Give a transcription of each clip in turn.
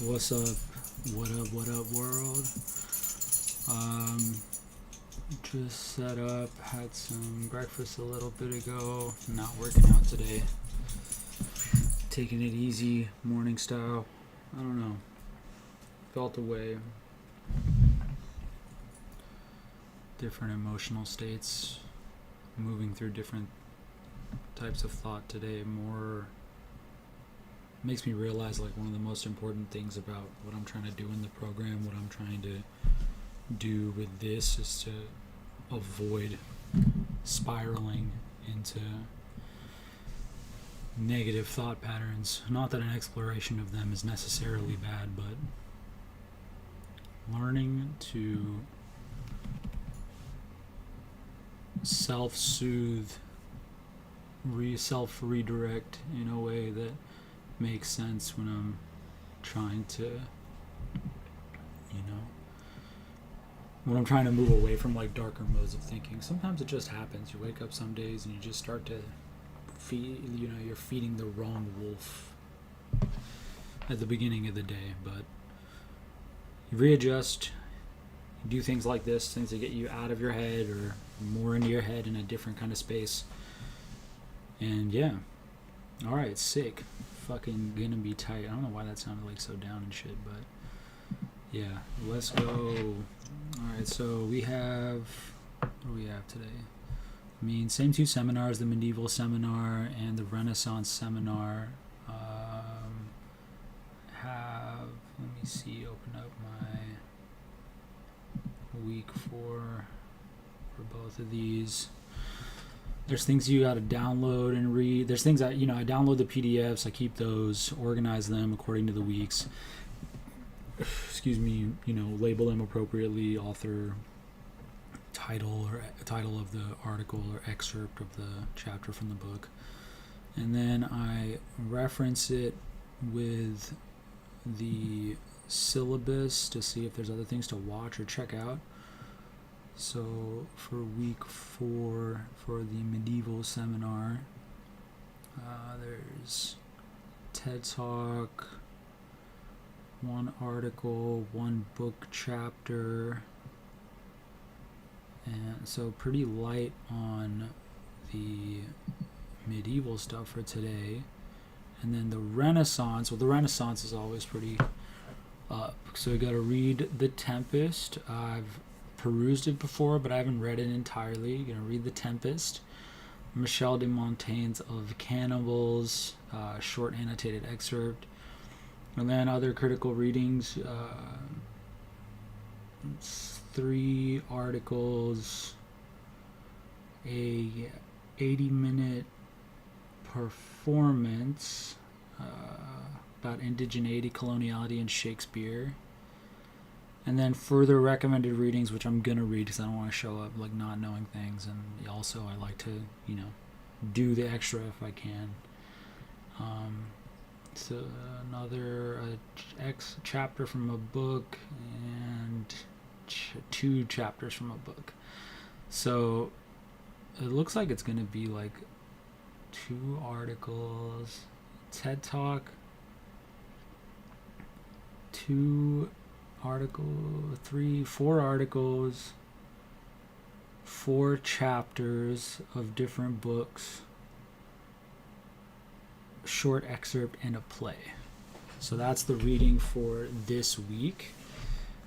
What's up? What up, world? Just set up, had some breakfast a little bit ago, not working out today. Taking it easy, morning style. I don't know. Felt away. Different emotional states, moving through different types of thought today. More makes me realize like one of the most important things about what I'm trying to do in the program, what I'm trying to do with this is to avoid spiraling into negative thought patterns. Not that an exploration of them is necessarily bad, but learning to self-soothe, self-redirect in a way that makes sense when I'm trying to, when I'm trying to move away from like darker modes of thinking. Sometimes it just happens. You wake up some days and you just start to you're feeding the wrong wolf at the beginning of the day, but you readjust, you do things like this, things that get you out of your head or more into your head in a different kind of space. And yeah, all right, sick. Fucking gonna be tight. I don't know why that sounded like so down and shit, but yeah, let's go. Alright, so what do we have today? I mean, same two seminars, the medieval seminar and the Renaissance seminar. Let me see, open up my week for both of these. There's things you got to download and read. There's things that, I download the PDFs, I keep those, organize them according to the weeks. Excuse me, label them appropriately, author, title of the article or excerpt of the chapter from the book. And then I reference it with the syllabus to see if there's other things to watch or check out. So for week 4 for the medieval seminar, there's TED Talk, one article, one book chapter, and so pretty light on the medieval stuff for today. And then the Renaissance, the Renaissance is always pretty up. So we got to read The Tempest. I've perused it before, but I haven't read it entirely. You're gonna read The Tempest. Michel de Montaigne's Of Cannibals, short annotated excerpt. And then other critical readings, 3 articles, a 80-minute performance about indigeneity, coloniality, and Shakespeare. And then further recommended readings, which I'm going to read because I don't want to show up like not knowing things. And also I like to, do the extra if I can. So another chapter from a book and 2 chapters from a book. So it looks like it's going to be like 2 articles, TED Talk, 2 articles, 4 articles, 4 chapters of different books, short excerpt, and a play. So that's the reading for this week.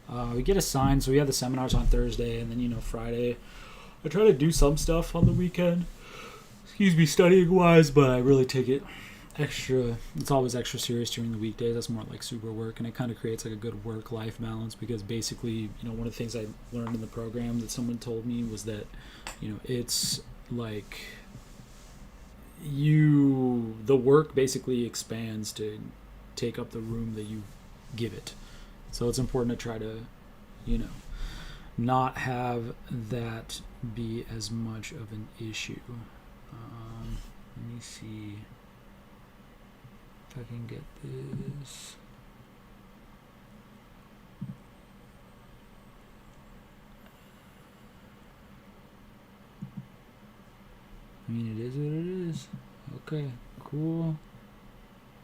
We get assigned, so we have the seminars on Thursday, and then Friday I try to do some stuff on the weekend, studying wise, but I really take it it's always extra serious during the weekdays. That's more like super work, and it kind of creates like a good work-life balance, because basically, one of the things I learned in the program that someone told me was that, it's like the work basically expands to take up the room that you give it. So it's important to try to, not have that be as much of an issue. Let me see if I can get this. I mean, it is what it is. Okay, cool.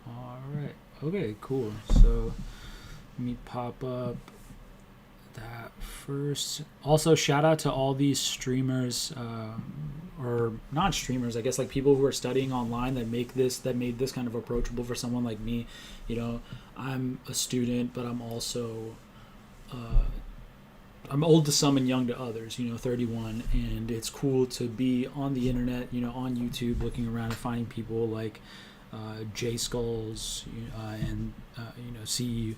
Alright. Okay, cool. So Let me pop up that first. Also, shout out to all these streamers, or not streamers, I guess, like people who are studying online that made this kind of approachable for someone like me. You know, I'm a student, but I'm also I'm old to some and young to others, 31, and it's cool to be on the internet, on YouTube, looking around and finding people like J Skulls, and see.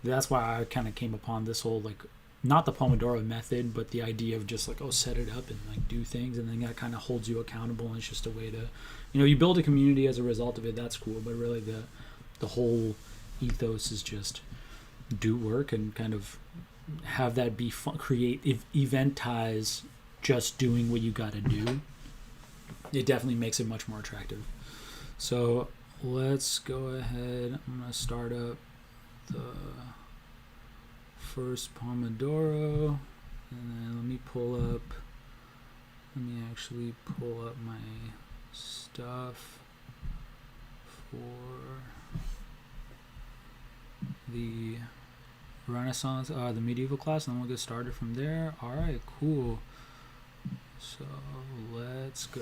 That's why I kind of came upon this whole, like, not the Pomodoro method, but the idea of just like, set it up and like do things, and then that kind of holds you accountable, and it's just a way to, you build a community as a result of it. That's cool, but really the whole ethos is just do work and kind of have that be fun, eventize just doing what you got to do. It definitely makes it much more attractive. So let's go ahead. I'm gonna start up the first Pomodoro, and then let me actually pull up my stuff for the Renaissance, the medieval class, and then we'll get started from there. All right, cool. So let's go.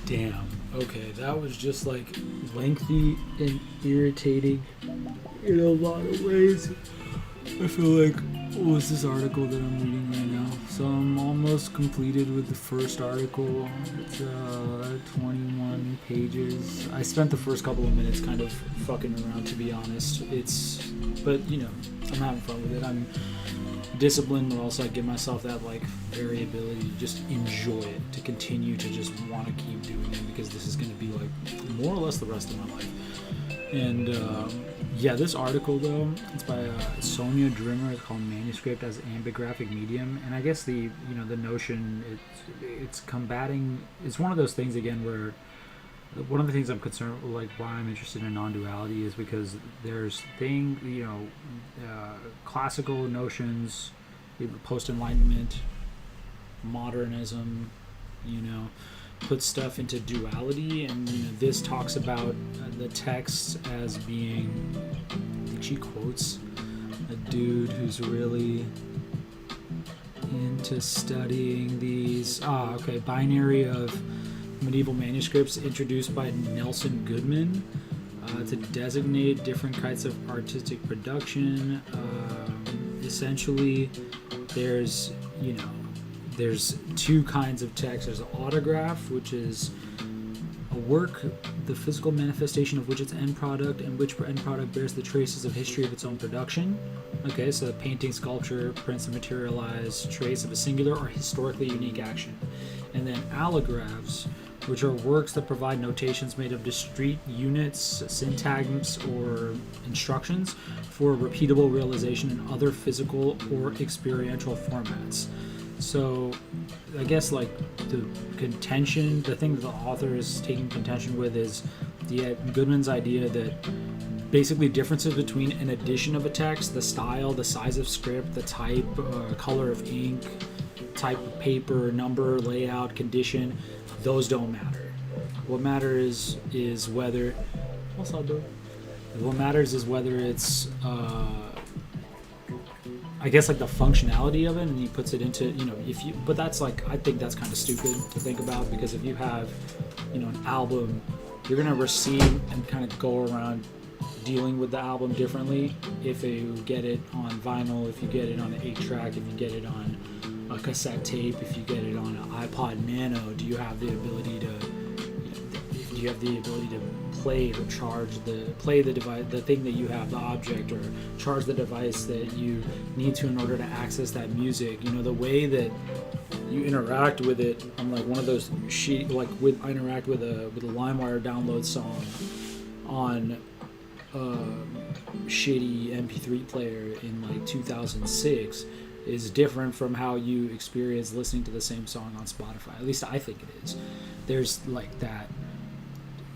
Damn. Okay, that was just like lengthy and irritating in a lot of ways. I feel like, what was this article that I'm reading right now? So I'm almost completed with the first article. It's 21 pages. I spent the first couple of minutes kind of fucking around, to be honest. But you know, I'm having fun with it. I'm disciplined, but also I give myself that like variability to just enjoy it, to continue to just want to keep doing it, because this is going to be like more or less the rest of my life. And yeah, this article though, it's by Sonia Drimmer. It's called "Manuscript as Ambigraphic Medium," and I guess the notion it's combating. It's one of those things again where one of the things I'm concerned with, like why I'm interested in non-duality, is because there's classical notions, post-enlightenment, modernism, put stuff into duality, and this talks about the text as being, I think she quotes a dude who's really into studying these binary of medieval manuscripts introduced by Nelson Goodman to designate different kinds of artistic production. Essentially, there's two kinds of text. There's an autograph, which is a work, the physical manifestation of which its end product, and which end product bears the traces of history of its own production. Okay, so painting, sculpture, prints that materialize, trace of a singular or historically unique action. And then allographs, which are works that provide notations made of discrete units, syntax, or instructions for repeatable realization in other physical or experiential formats. So, I guess like the contention, the thing that the author is taking contention with is the Goodman's idea that basically differences between an edition of a text, the style, the size of script, the type, color of ink, type of paper, number, layout, condition, those don't matter. What matters is whether. What's up, dude? What matters is whether it's. I guess like the functionality of it, and he puts it into if you. But that's like I think that's kind of stupid to think about, because if you have an album, you're gonna receive and kind of go around dealing with the album differently if you get it on vinyl, if you get it on an 8-track, if you get it on a cassette tape, if you get it on an iPod Nano. Do you have the ability to do you have the ability to play or play the device, the thing that you have, the object, or charge the device that you need to in order to access that music? The way that you interact with it on like one of those I interact with a LimeWire download song on shitty MP3 player in like 2006 is different from how you experience listening to the same song on Spotify. At least I think it is. There's like that.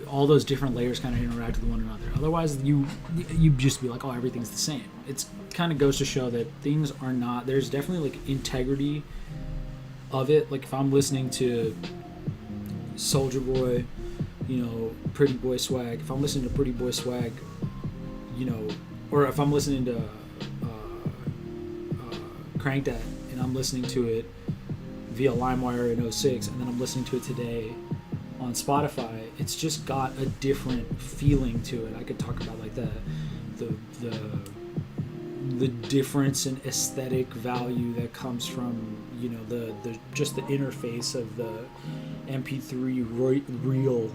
All those different layers kind of interact with one another. Otherwise, you just be like, oh, everything's the same. It's kind of goes to show that things are not. There's definitely like integrity of it. Like if I'm listening to Soulja Boy, Pretty Boy Swag. If I'm listening to Pretty Boy Swag, or if I'm listening to Crank That and I'm listening to it via LimeWire in '06, and then I'm listening to it today on Spotify, it's just got a different feeling to it. I could talk about like the difference in aesthetic value that comes from the just the interface of the MP3 reel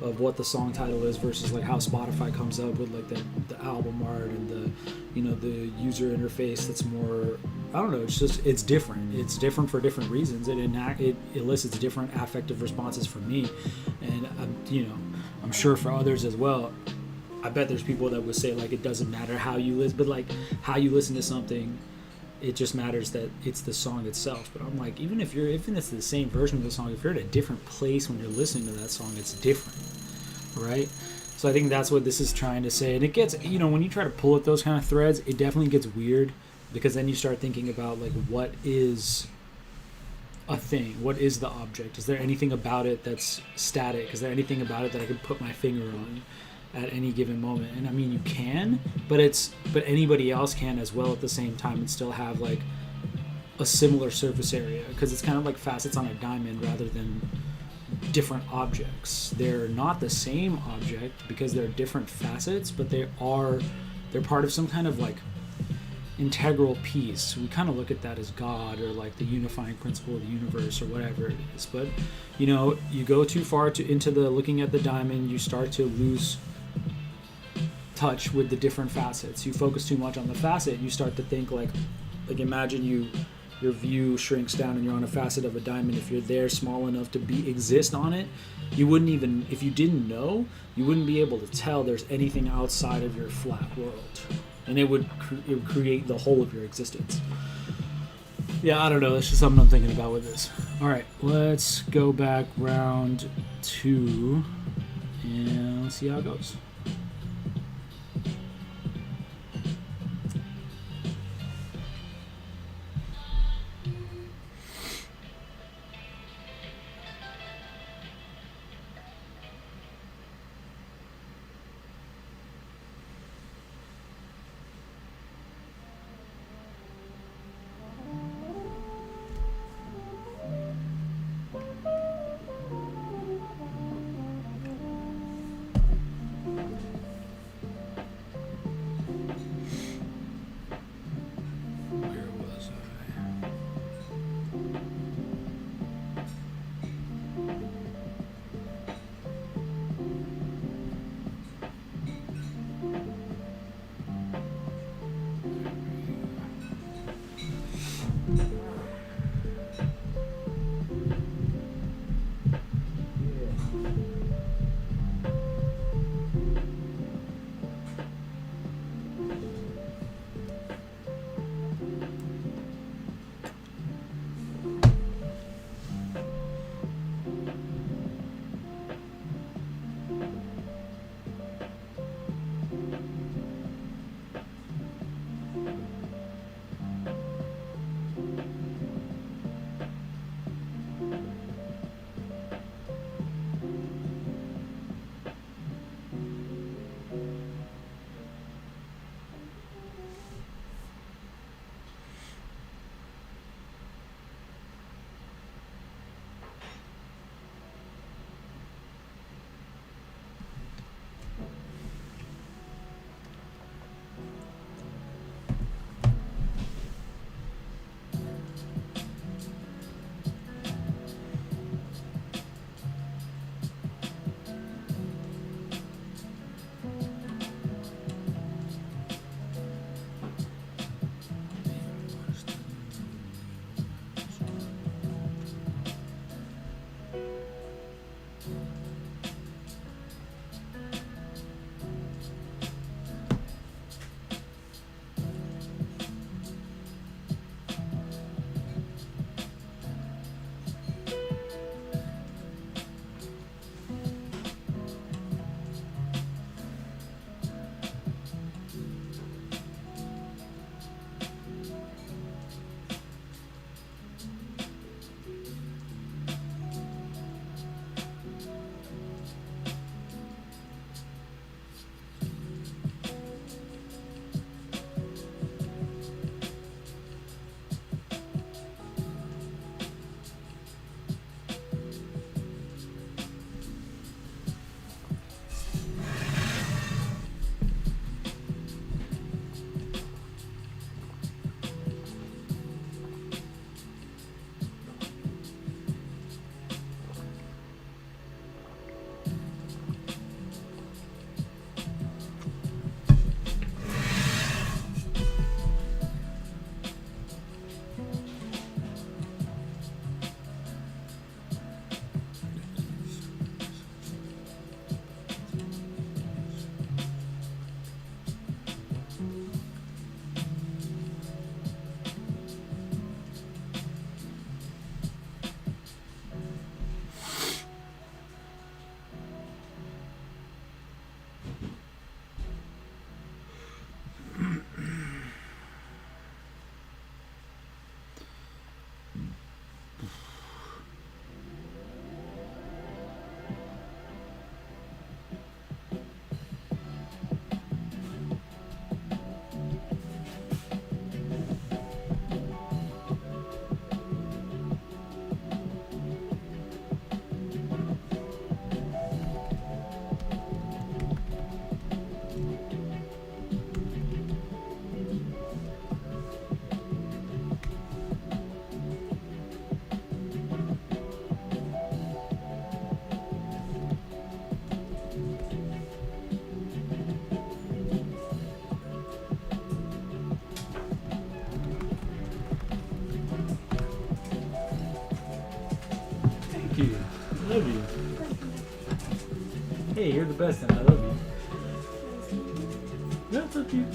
of what the song title is versus like how Spotify comes up with like the album art and the user interface that's more, I don't know, it's different. It's different for different reasons. It elicits different affective responses for me, and I'm sure for others as well. I bet there's people that would say like it doesn't matter how you listen, but like how you listen to something, it just matters that it's the song itself. But I'm like, even if it's the same version of the song, if you're at a different place when you're listening to that song, it's different, right? So I think that's what this is trying to say. And it gets, when you try to pull at those kind of threads, it definitely gets weird, because then you start thinking about like, what is a thing? What is the object? Is there anything about it that's static? Is there anything about it that I could put my finger on at any given moment? And I mean, you can, but anybody else can as well at the same time, and still have like a similar surface area, because it's kind of like facets on a diamond rather than different objects. They're not the same object because they're different facets, but they're part of some kind of like integral piece. We kind of look at that as God, or like the unifying principle of the universe, or whatever it is. But you go too far into the looking at the diamond, you start to lose touch with the different facets. You focus too much on the facet, you start to think like imagine your view shrinks down and you're on a facet of a diamond. If you're there small enough to exist on it, you wouldn't even, if you didn't know, you wouldn't be able to tell there's anything outside of your flat world, and it would create the whole of your existence. Yeah, I don't know, that's just something I'm thinking about with this. Alright, let's go back round 2 and let's see how it goes. Hey, you're the best, and I love you. That's up to you.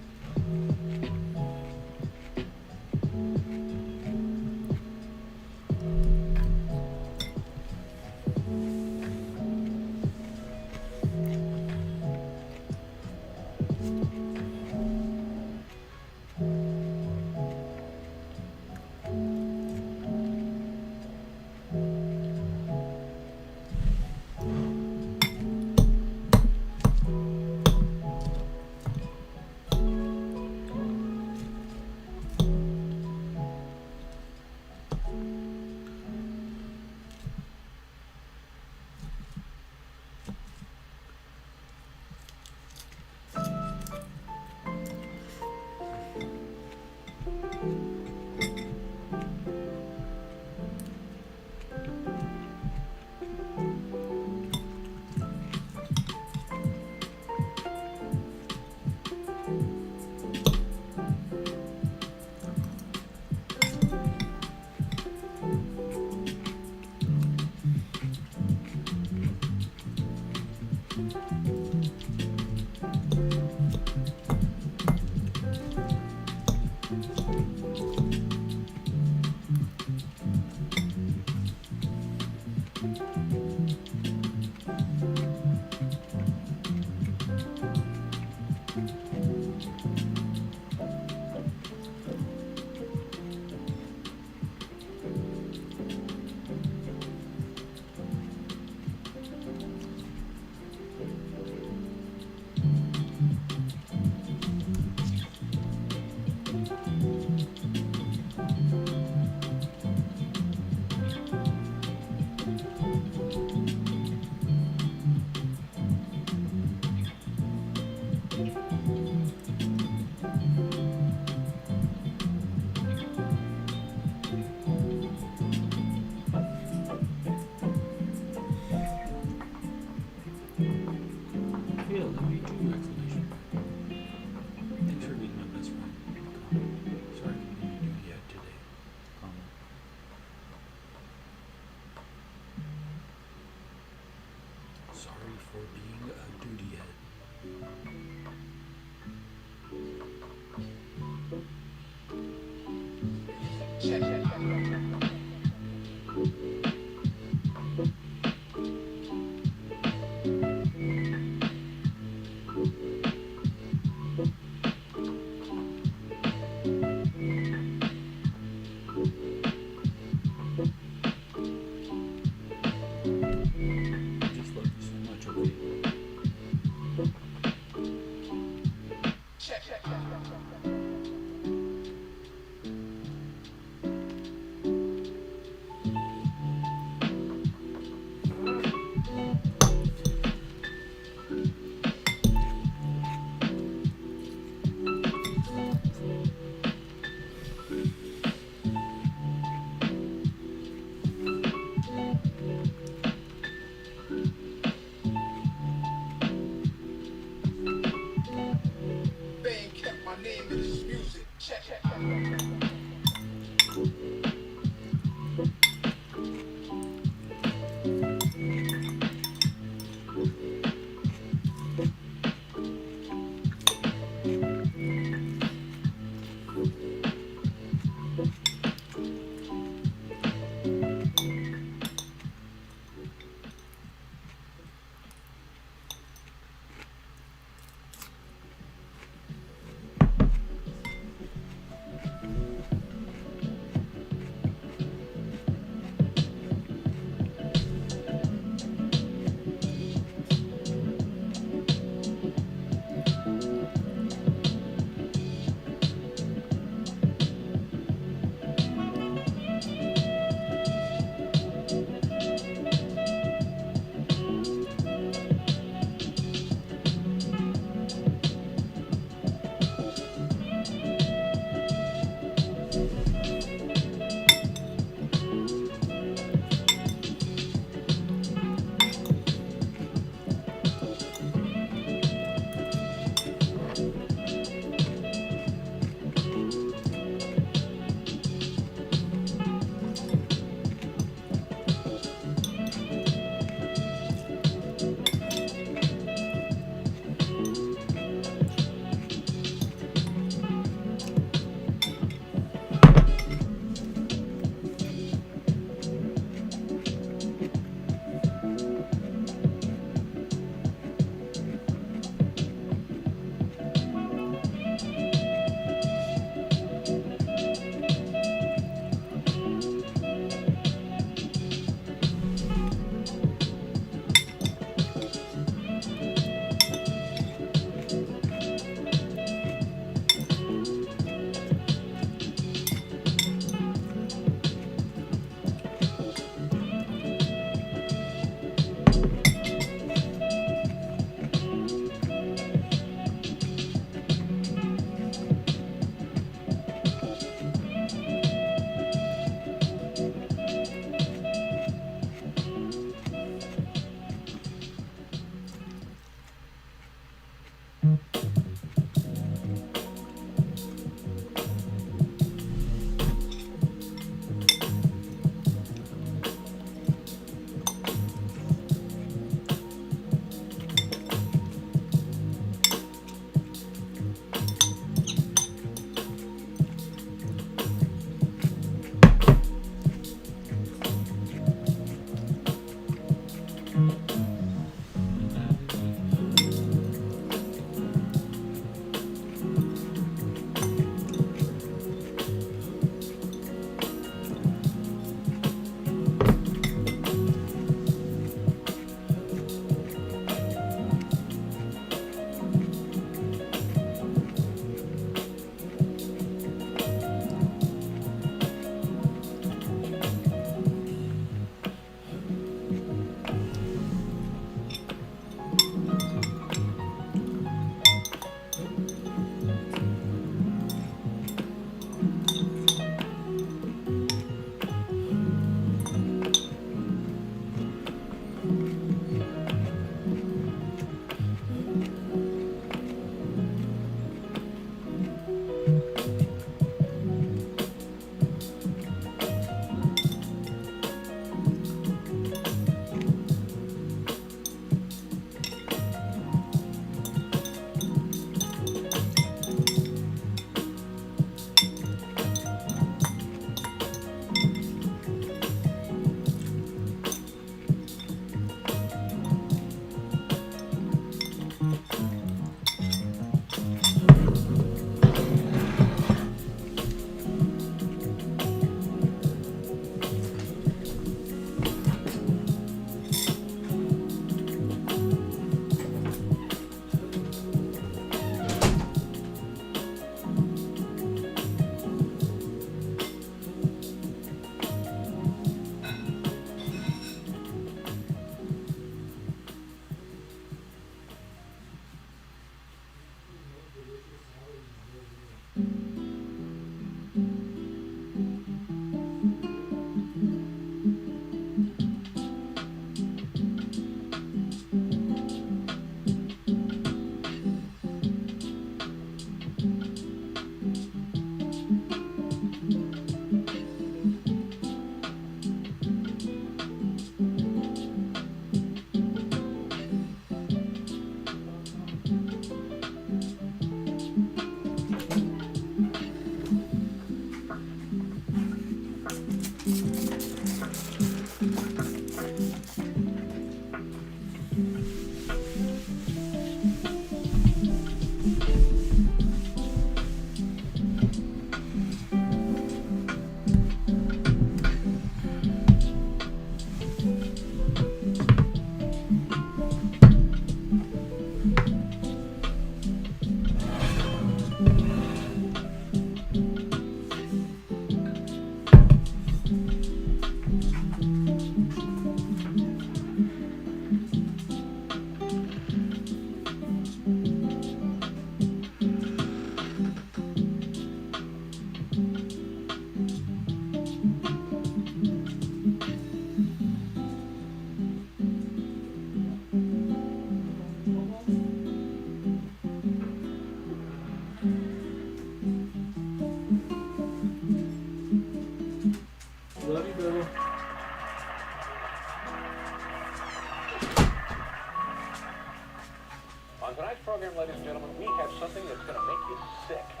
you sick.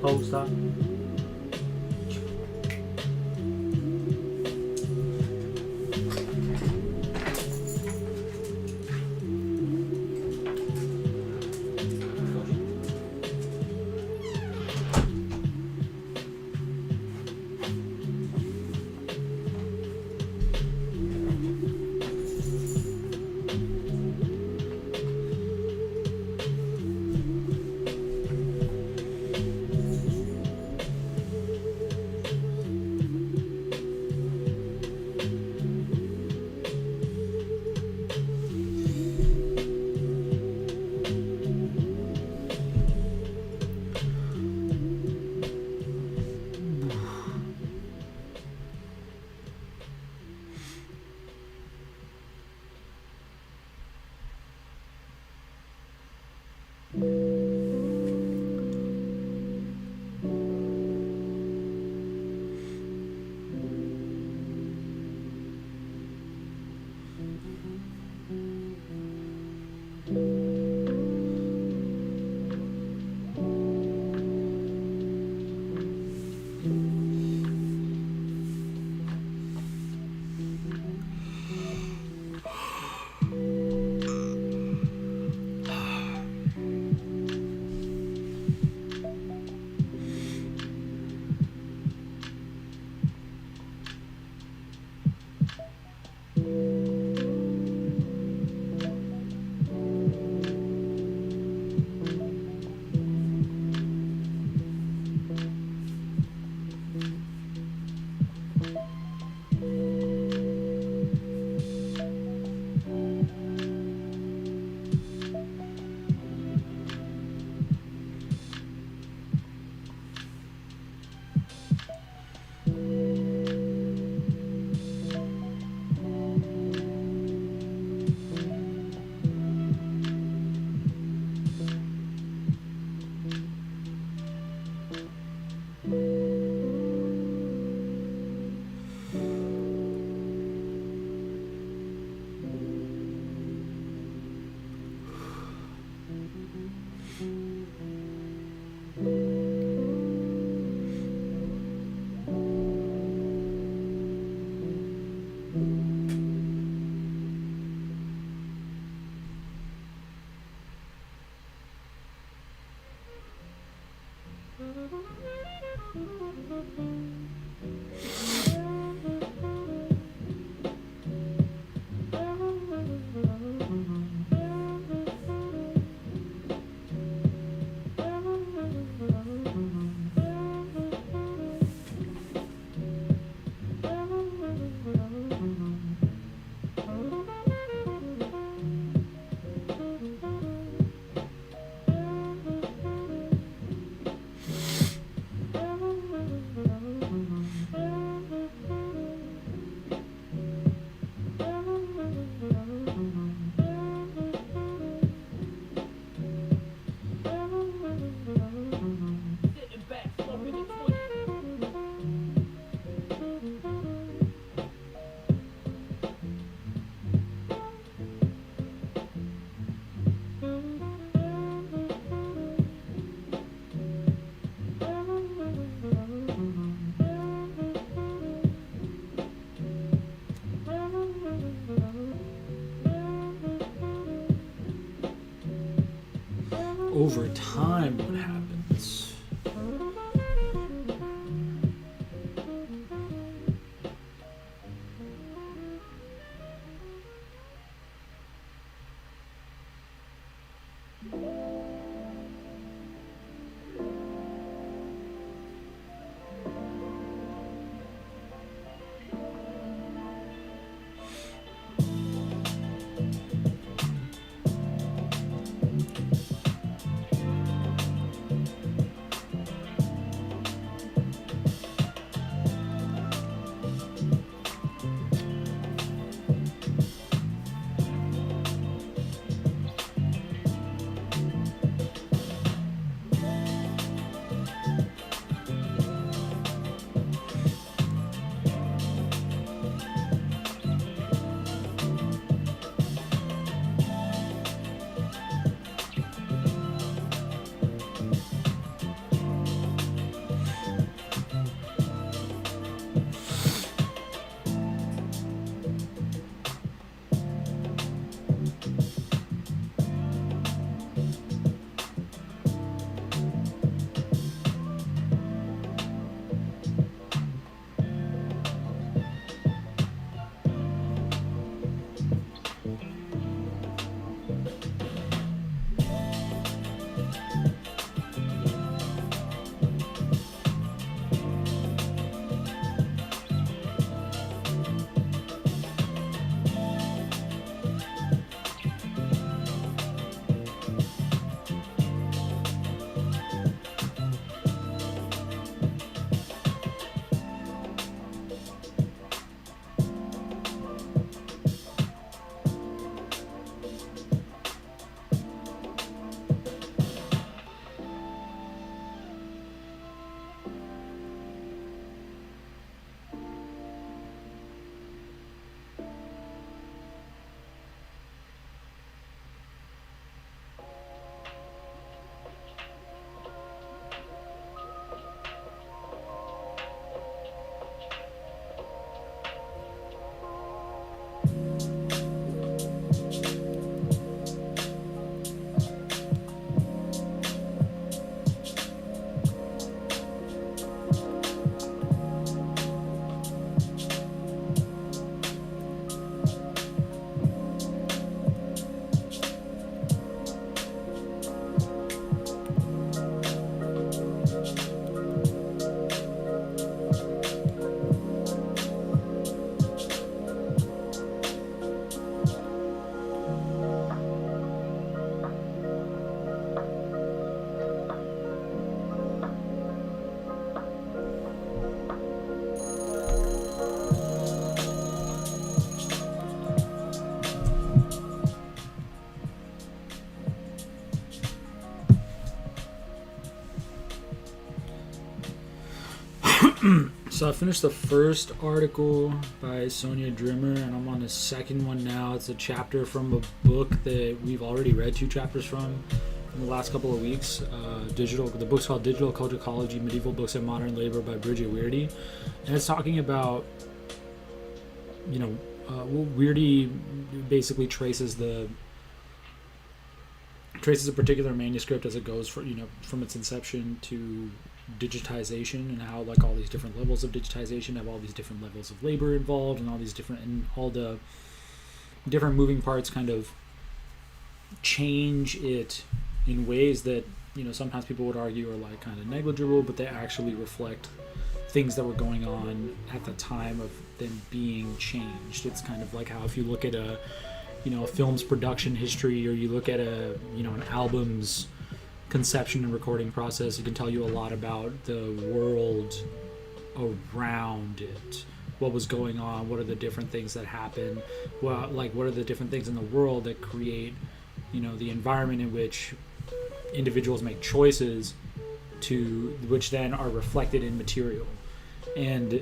Pausa. over time, what happens? So I finished the first article by Sonia Drimmer, and I'm on the second one now. It's a chapter from a book that we've already read 2 chapters from in the last couple of weeks. The book's called Digital Culturology, Medieval Books and Modern Labor by Bridget Weirdy. And it's talking about, Weirdy basically traces a particular manuscript as it goes from its inception to digitization, and how like all these different levels of digitization have all these different levels of labor involved, and all the different moving parts kind of change it in ways that sometimes people would argue are like kind of negligible, but they actually reflect things that were going on at the time of them being changed. It's kind of like how if you look at a film's production history, or you look at an album's conception and recording process, it can tell you a lot about the world around it, what was going on, what are the different things that happen, what are the different things in the world that create the environment in which individuals make choices which then are reflected in material. And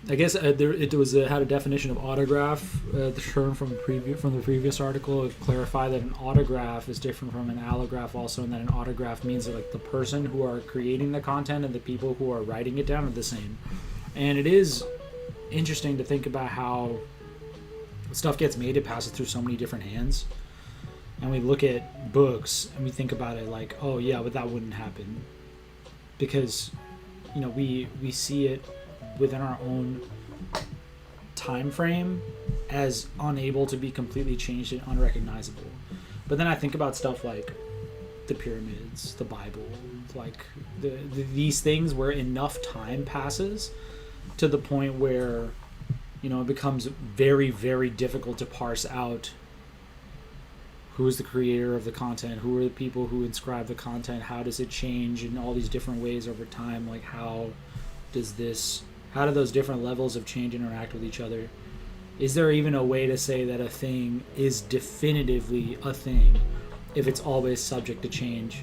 I guess had a definition of autograph, the term from the previous article. It clarified that an autograph is different from an allograph also, and that an autograph means that like the person who are creating the content and the people who are writing it down are the same. And it is interesting to think about how stuff gets made, it passes through so many different hands. and we look at books and we think about it like, oh yeah, but that wouldn't happen, because we see it within our own time frame as unable to be completely changed and unrecognizable. But then I think about stuff like the pyramids, the Bible, like these things where enough time passes to the point where it becomes very, very difficult to parse out who is the creator of the content, who are the people who inscribe the content, how does it change in all these different ways over time, like how do those different levels of change interact with each other? Is there even a way to say that a thing is definitively a thing if it's always subject to change?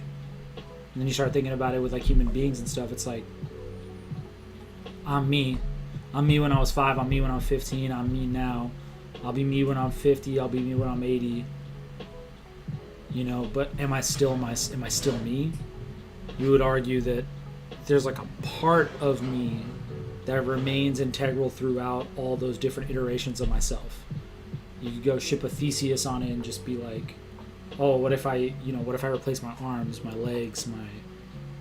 And then you start thinking about it with like human beings and stuff. It's like, I'm me when I was 5, I'm me when I'm 15, I'm me now, I'll be me when I'm 50, I'll be me when I'm 80. But am I still me? You would argue that there's like a part of me that remains integral throughout all those different iterations of myself. You could go ship a Theseus on it and just be like, oh, what if I replace my arms, my legs,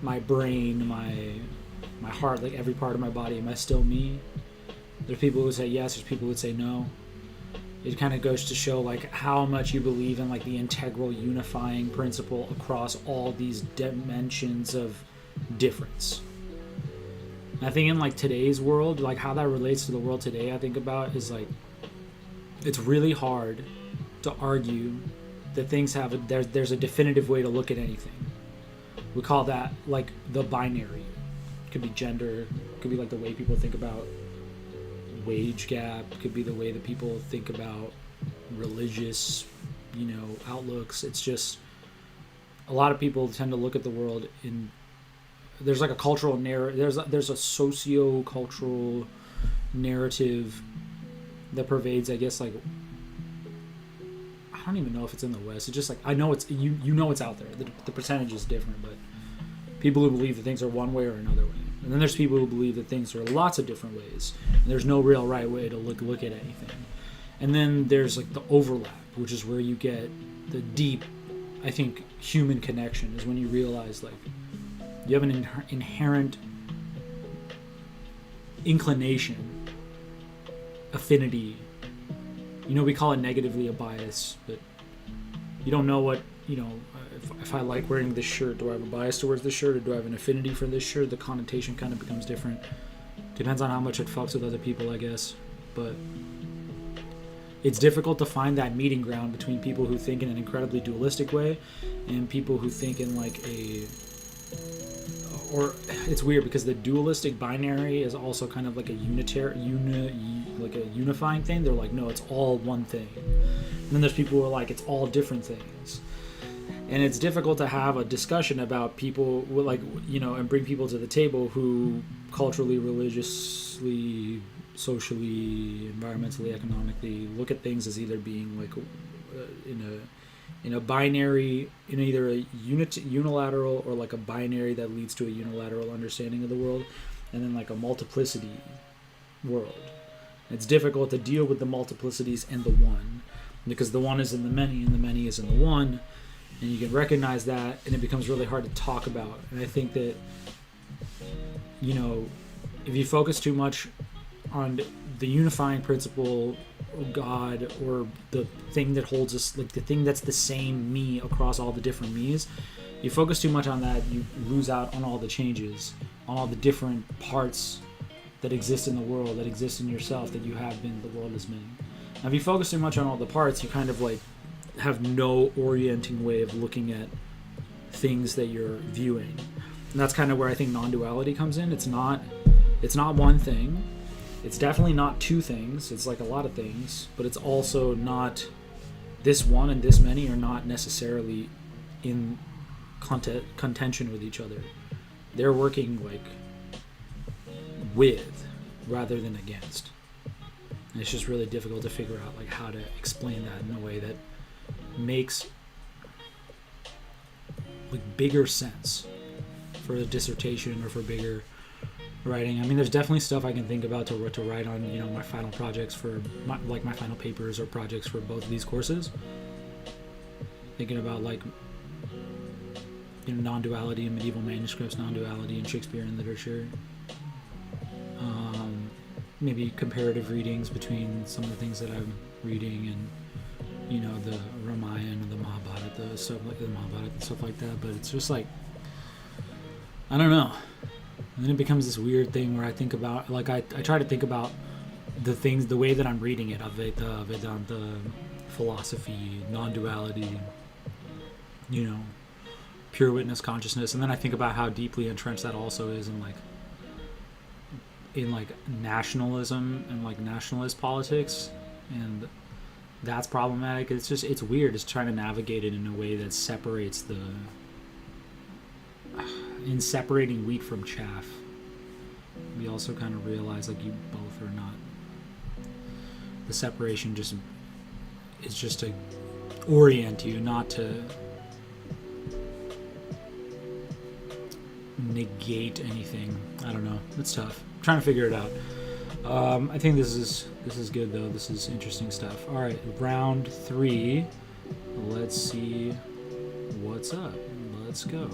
my brain, my heart, like every part of my body? Am I still me? There's people who would say yes, there's people who would say no. It kind of goes to show like how much you believe in like the integral unifying principle across all these dimensions of difference. And I think in like today's world, like how that relates to the world today, I think about is like, it's really hard to argue that things there's a definitive way to look at anything. We call that like the binary. It could be gender, it could be like the way people think about wage gap, could be the way that people think about religious outlooks. It's just a lot of people tend to look at the world in, there's like a cultural narrative, there's a socio-cultural narrative that pervades, I guess, like, I don't even know if it's in the West. It's just like, I know it's it's out there. The percentage is different, but people who believe that things are one way or another way. And then there's people who believe that things are lots of different ways. And there's no real right way to look at anything. And then there's like the overlap, which is where you get the deep, I think, human connection, is when you realize like you have an inherent inclination, affinity. We call it negatively a bias, but you don't know what, if I like wearing this shirt, do I have a bias towards this shirt, or do I have an affinity for this shirt? The connotation kind of becomes different. Depends on how much it fucks with other people, I guess. But it's difficult to find that meeting ground between people who think in an incredibly dualistic way and people who think in like or it's weird because the dualistic binary is also kind of like a like a unifying thing. They're like, no, it's all one thing. And then there's people who are like, it's all different things. And it's difficult to have a discussion about people like, and bring people to the table who culturally, religiously, socially, environmentally, economically look at things as either being like in a binary, in either a unilateral or like a binary that leads to a unilateral understanding of the world, and then like a multiplicity world. It's difficult to deal with the multiplicities and the one, because the one is in the many and the many is in the one, and you can recognize that, and it becomes really hard to talk about. And I think that, if you focus too much on the unifying principle, or God, or the thing that holds us, like the thing that's the same me across all the different me's, you focus too much on that, you lose out on all the changes, on all the different parts that exist in the world, that exist in yourself, that you have been, the world has been. Now, if you focus too much on all the parts, you kind of like have no orienting way of looking at things that you're viewing. And that's kind of where I think non-duality comes in. It's not one thing. It's definitely not two things. It's like a lot of things, but it's also not, this one and this many are not necessarily in contention with each other. They're working like with rather than against. And it's just really difficult to figure out like how to explain that in a way that makes like bigger sense for a dissertation or for bigger writing. I mean, there's definitely stuff I can think about to write on, my final projects for my final papers or projects for both of these courses. thinking about like non-duality in medieval manuscripts, non-duality in Shakespearean literature. Maybe comparative readings between some of the things that I'm reading and the Ramayana and the Mahabharata, the Mahabharata and stuff like that. But it's just like, I don't know. And then it becomes this weird thing where I think about, like, I try to think about the things, the way that I'm reading it, Advaita, Vedanta, philosophy, non-duality, pure witness consciousness, and then I think about how deeply entrenched that also is in nationalism and like nationalist politics, and that's problematic. It's weird. It's trying to navigate it in a way that separates in separating wheat from chaff. We also kind of realize like you both are not. The separation is just to orient you, not to negate anything. I don't know. It's tough. I'm trying to figure it out. I think this is good though. This is interesting stuff. All right, round 3. Let's see what's up. Let's go.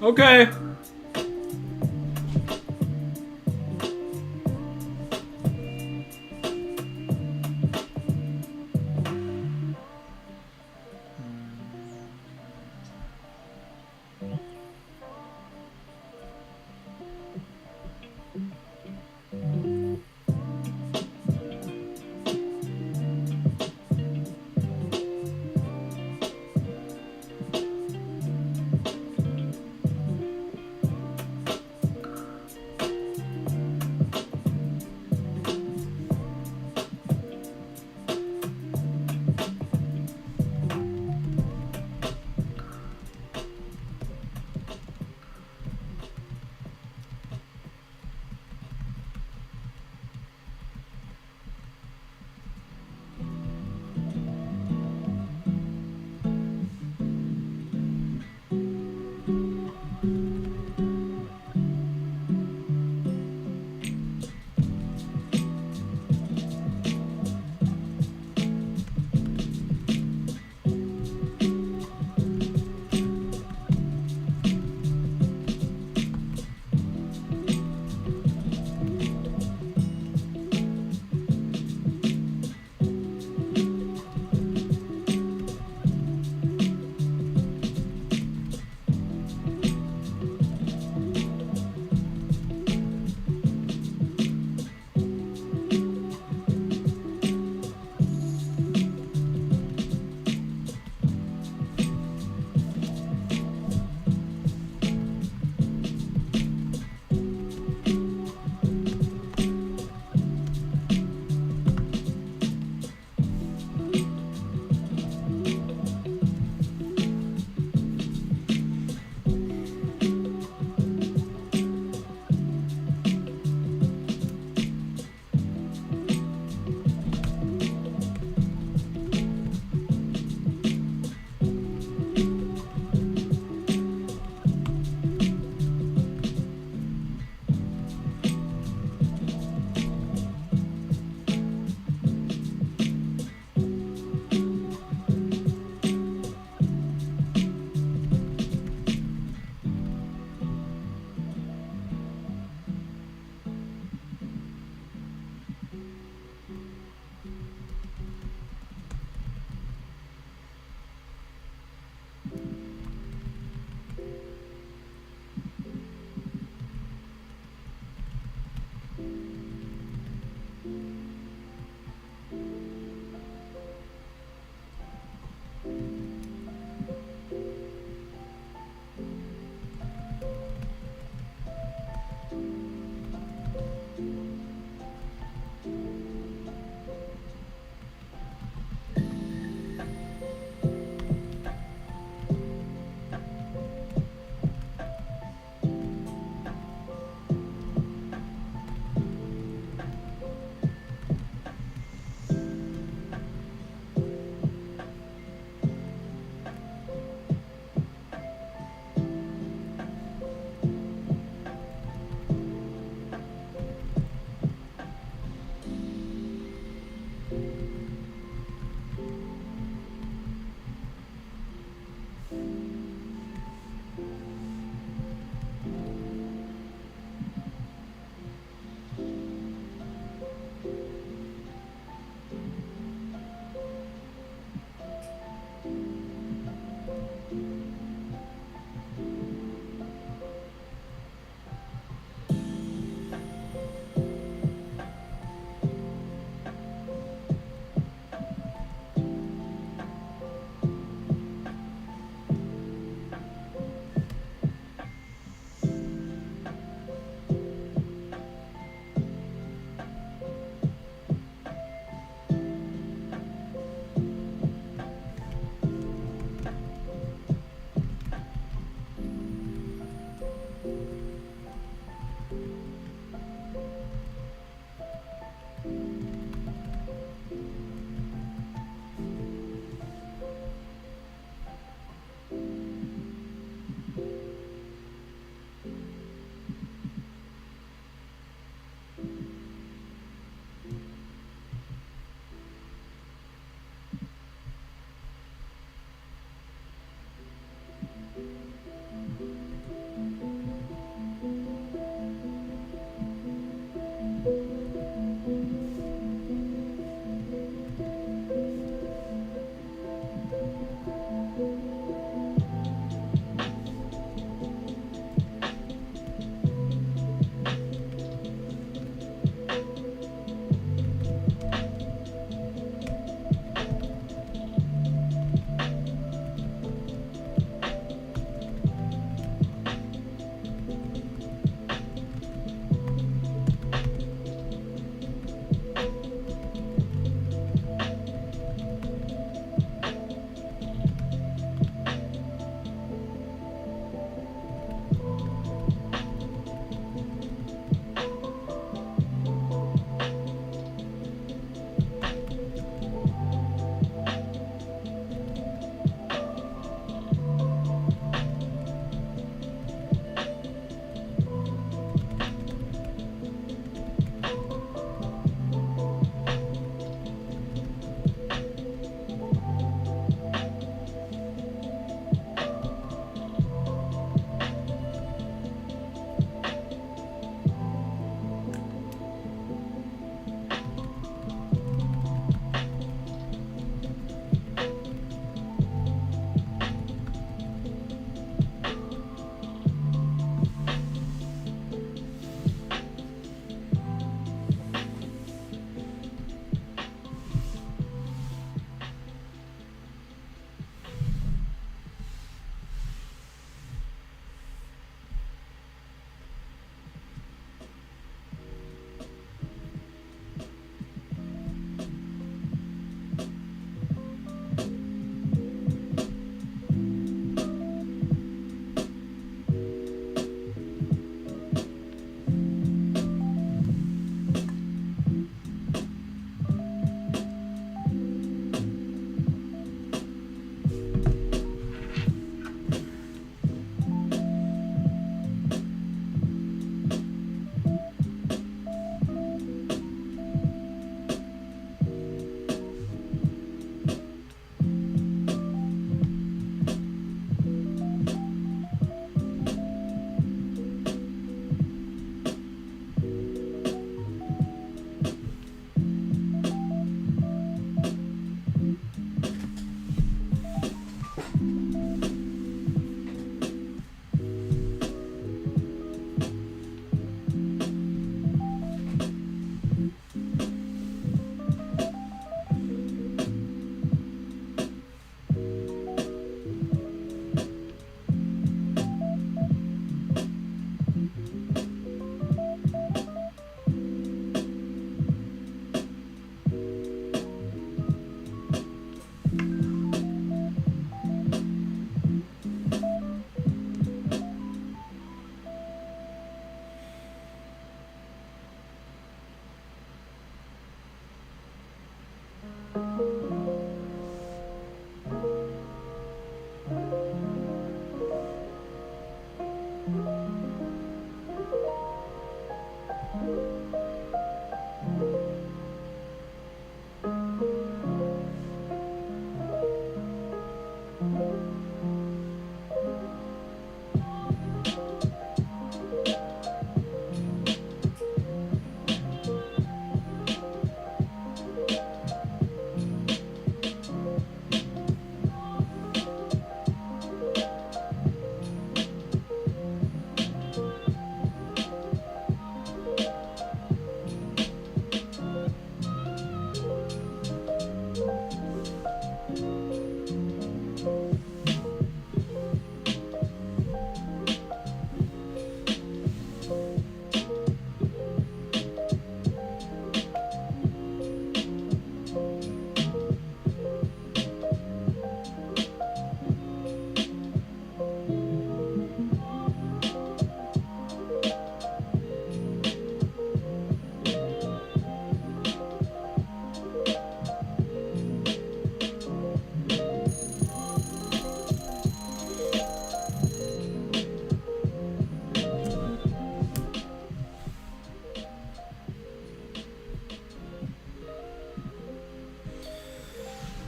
Okay.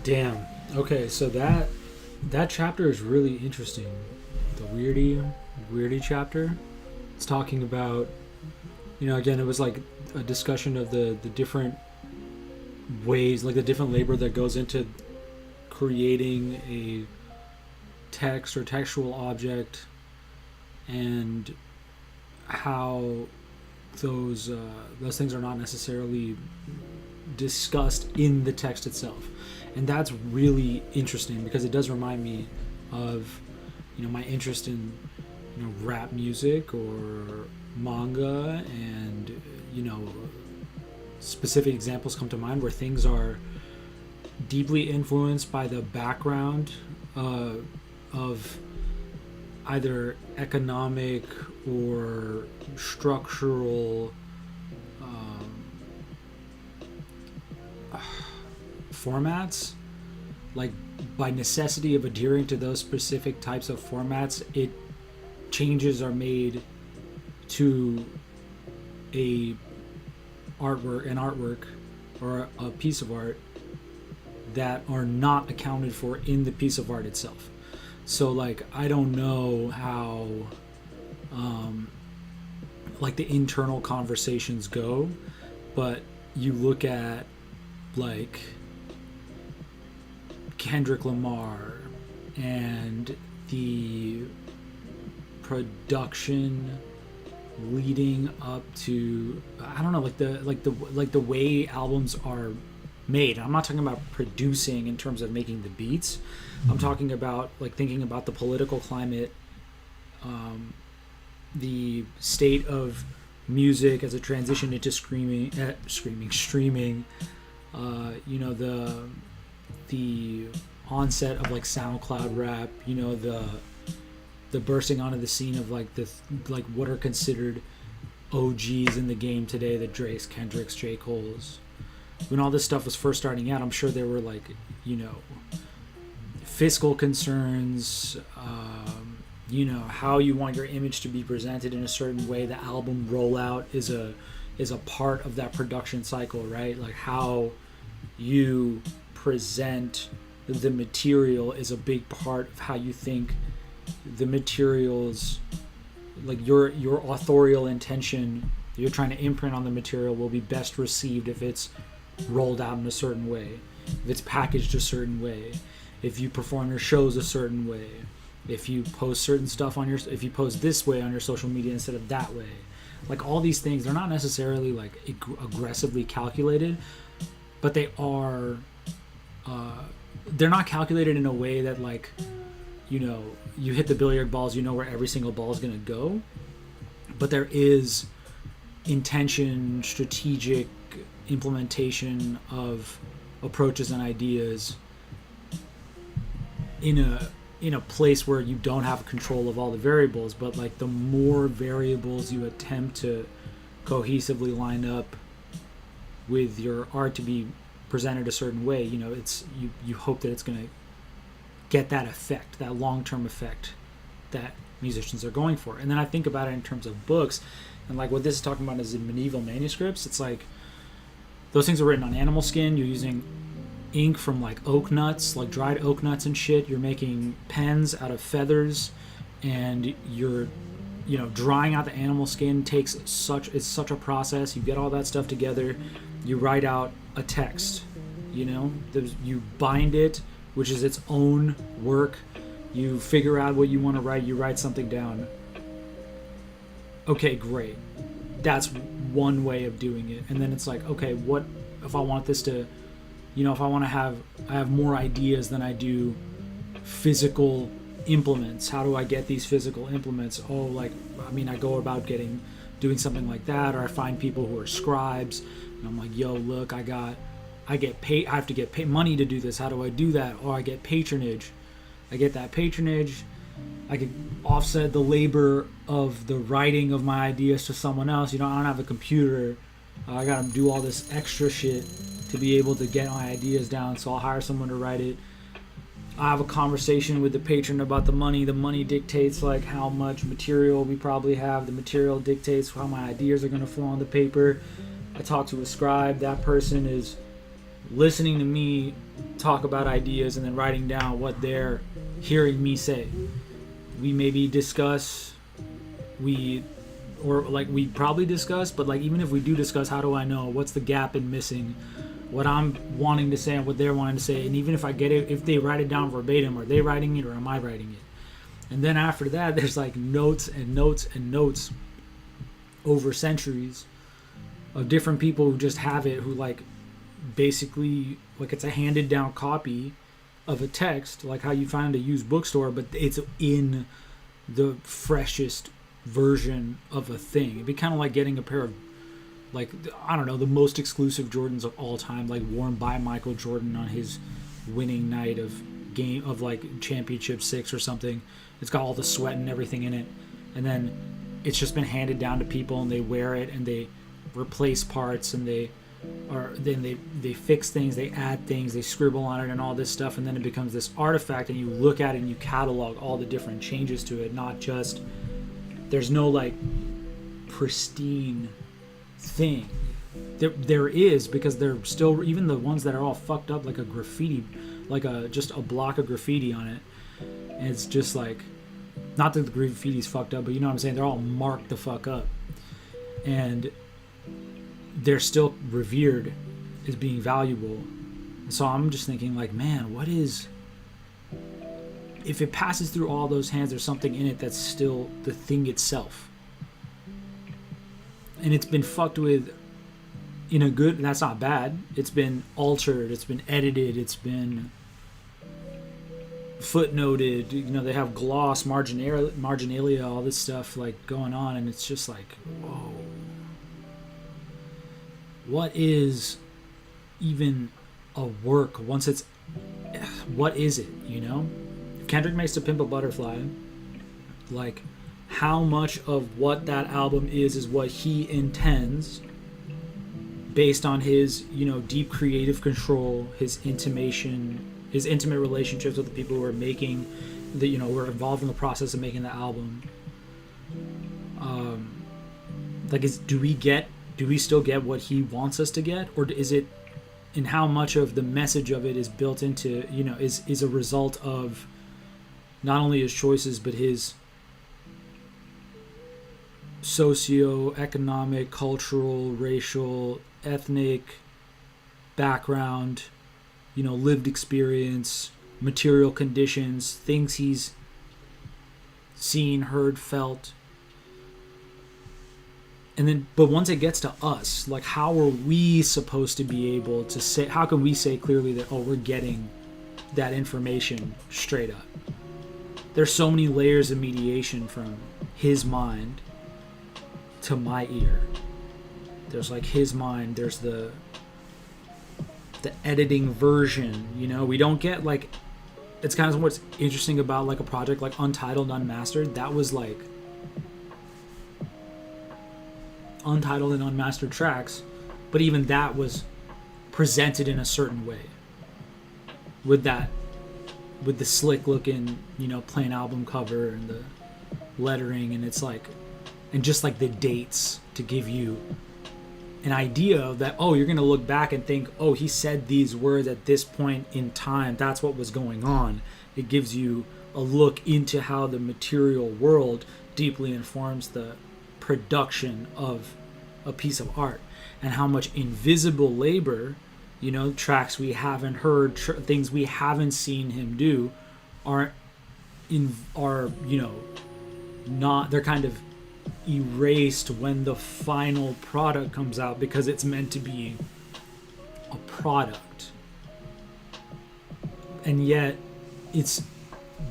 Damn. Okay, so that chapter is really interesting. The weirdy chapter. It's talking about, again, it was like a discussion of the different ways, like the different labor that goes into creating a text or textual object, and how those things are not necessarily discussed in the text itself. And that's really interesting because it does remind me of my interest in rap music or manga, and specific examples come to mind where things are deeply influenced by the background of either economic or structural formats. Like, by necessity of adhering to those specific types of formats, changes are made to an artwork or a piece of art that are not accounted for in the piece of art itself. So, like, I don't know how like the internal conversations go, but you look at like Kendrick Lamar and the production leading up to, I don't know, like the way albums are made. I'm not talking about producing in terms of making the beats. I'm talking about like thinking about the political climate, the state of music as a transition into streaming, the onset of like SoundCloud rap, the bursting onto the scene of like what are considered OGs in the game today, the Drakes, Kendricks, J. Cole's. When all this stuff was first starting out, I'm sure there were like, fiscal concerns, how you want your image to be presented in a certain way. The album rollout is a part of that production cycle, right? Like how you present the material is a big part of how you think the materials, like your authorial intention you're trying to imprint on the material, will be best received if it's rolled out in a certain way, if it's packaged a certain way, if you perform your shows a certain way, if you post certain stuff if you post this way on your social media instead of that way. Like all these things, they're not necessarily like aggressively calculated, but they are they're not calculated in a way that like, you hit the billiard balls, where every single ball is going to go, but there is intention, strategic implementation of approaches and ideas in a place where you don't have control of all the variables. But like the more variables you attempt to cohesively line up with your art to be presented a certain way, it's you hope that it's going to get that effect, that long-term effect that musicians are going for. And then I think about it in terms of books, and like what this is talking about is in medieval manuscripts. It's like those things are written on animal skin. You're using ink from like oak nuts, like dried oak nuts and shit. You're making pens out of feathers, and you're drying out the animal skin it's such a process. You get all that stuff together, you write out a text, you bind it, which is its own work. You figure out what you want to write, you write something down. Okay, great. That's one way of doing it. And then it's like, okay, what if I want this to, if I want to I have more ideas than I do physical implements. How do I get these physical implements? I go about doing something like that, or I find people who are scribes, and I'm like, yo, look, I get paid. I have to get paid money to do this. How do I do that? Or I get patronage. I get that patronage. I could offset the labor of the writing of my ideas to someone else. I don't have a computer. I gotta do all this extra shit to be able to get my ideas down. So I'll hire someone to write it. I have a conversation with the patron about the money. The money dictates like how much material we probably have. The material dictates how my ideas are going to fall on the paper. I talk to a scribe. That person is listening to me talk about ideas and then writing down what they're hearing me say. We maybe discuss, we probably discuss, but like even if we do discuss, how do I know what's the gap in missing what I'm wanting to say and what they're wanting to say? And even if I get it, if they write it down verbatim, are they writing it or am I writing it? And then after that, there's like notes and notes and notes over centuries of different people who just have it, who like basically like it's a handed down copy of a text, like how you find a used bookstore, but it's in the freshest version of a thing. It'd be kind of like getting a pair of, like, I don't know, the most exclusive Jordans of all time, like worn by Michael Jordan on his winning night of championship 6 or something. It's got all the sweat and everything in it, and then it's just been handed down to people, and they wear it, and they replace parts, and they fix things, they add things, they scribble on it and all this stuff, and then it becomes this artifact, and you look at it and you catalog all the different changes to it. Not just, there's no like pristine thing. There is, because they're still, even the ones that are all fucked up, like a graffiti, like just a block of graffiti on it, and it's just like, not that the graffiti's fucked up, but you know what I'm saying, they're all marked the fuck up, and they're still revered as being valuable. So I'm just thinking like, man, what is, if it passes through all those hands, there's something in it that's still the thing itself, and it's been fucked with in a good, and that's not bad. It's been altered, it's been edited, it's been footnoted, they have gloss, marginalia, all this stuff like going on, and it's just like, whoa, what is even a work once it's, what is it, If Kendrick makes To Pimp a Butterfly, like, how much of what that album is what he intends, based on his, deep creative control, his intimate relationships with the people who are making the, were involved in the process of making the album. Do we still get what he wants us to get, or is it, and how much of the message of it is built into, is a result of not only his choices, but his socio-economic, cultural, racial, ethnic background, lived experience, material conditions, things he's seen, heard, felt. And then, but once it gets to us, like, how are we supposed to be able to say, how can we say clearly that, we're getting that information straight up? There's so many layers of mediation from his mind to my ear. There's like his mind, there's the editing version, we don't get like, it's kind of what's interesting about like a project like Untitled Unmastered. That was like untitled and unmastered tracks, but even that was presented in a certain way, with the slick looking, plain album cover and the lettering, and it's like, and just like the dates to give you an idea that, oh, you're going to look back and think, oh, he said these words at this point in time, that's what was going on. It gives you a look into how the material world deeply informs the production of a piece of art, and how much invisible labor, tracks we haven't heard, things we haven't seen him do, are not, they're kind of erased when the final product comes out, because it's meant to be a product, and yet it's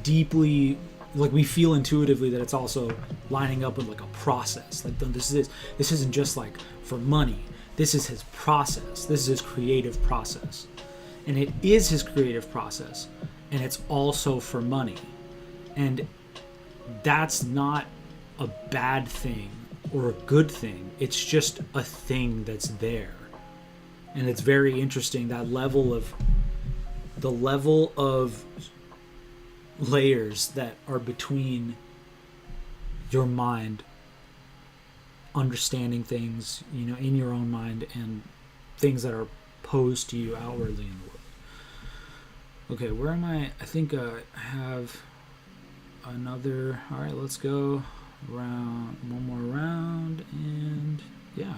deeply, like, we feel intuitively that it's also lining up with like a process. Like, this isn't just like for money. This is his process. This is his creative process, and it is his creative process, and it's also for money, and that's not a bad thing or a good thing. It's just a thing that's there. And it's very interesting, the level of layers that are between your mind understanding things, in your own mind, and things that are posed to you outwardly in the world. Okay, where am I? I think I have another. All right, let's go round, one more round, and yeah.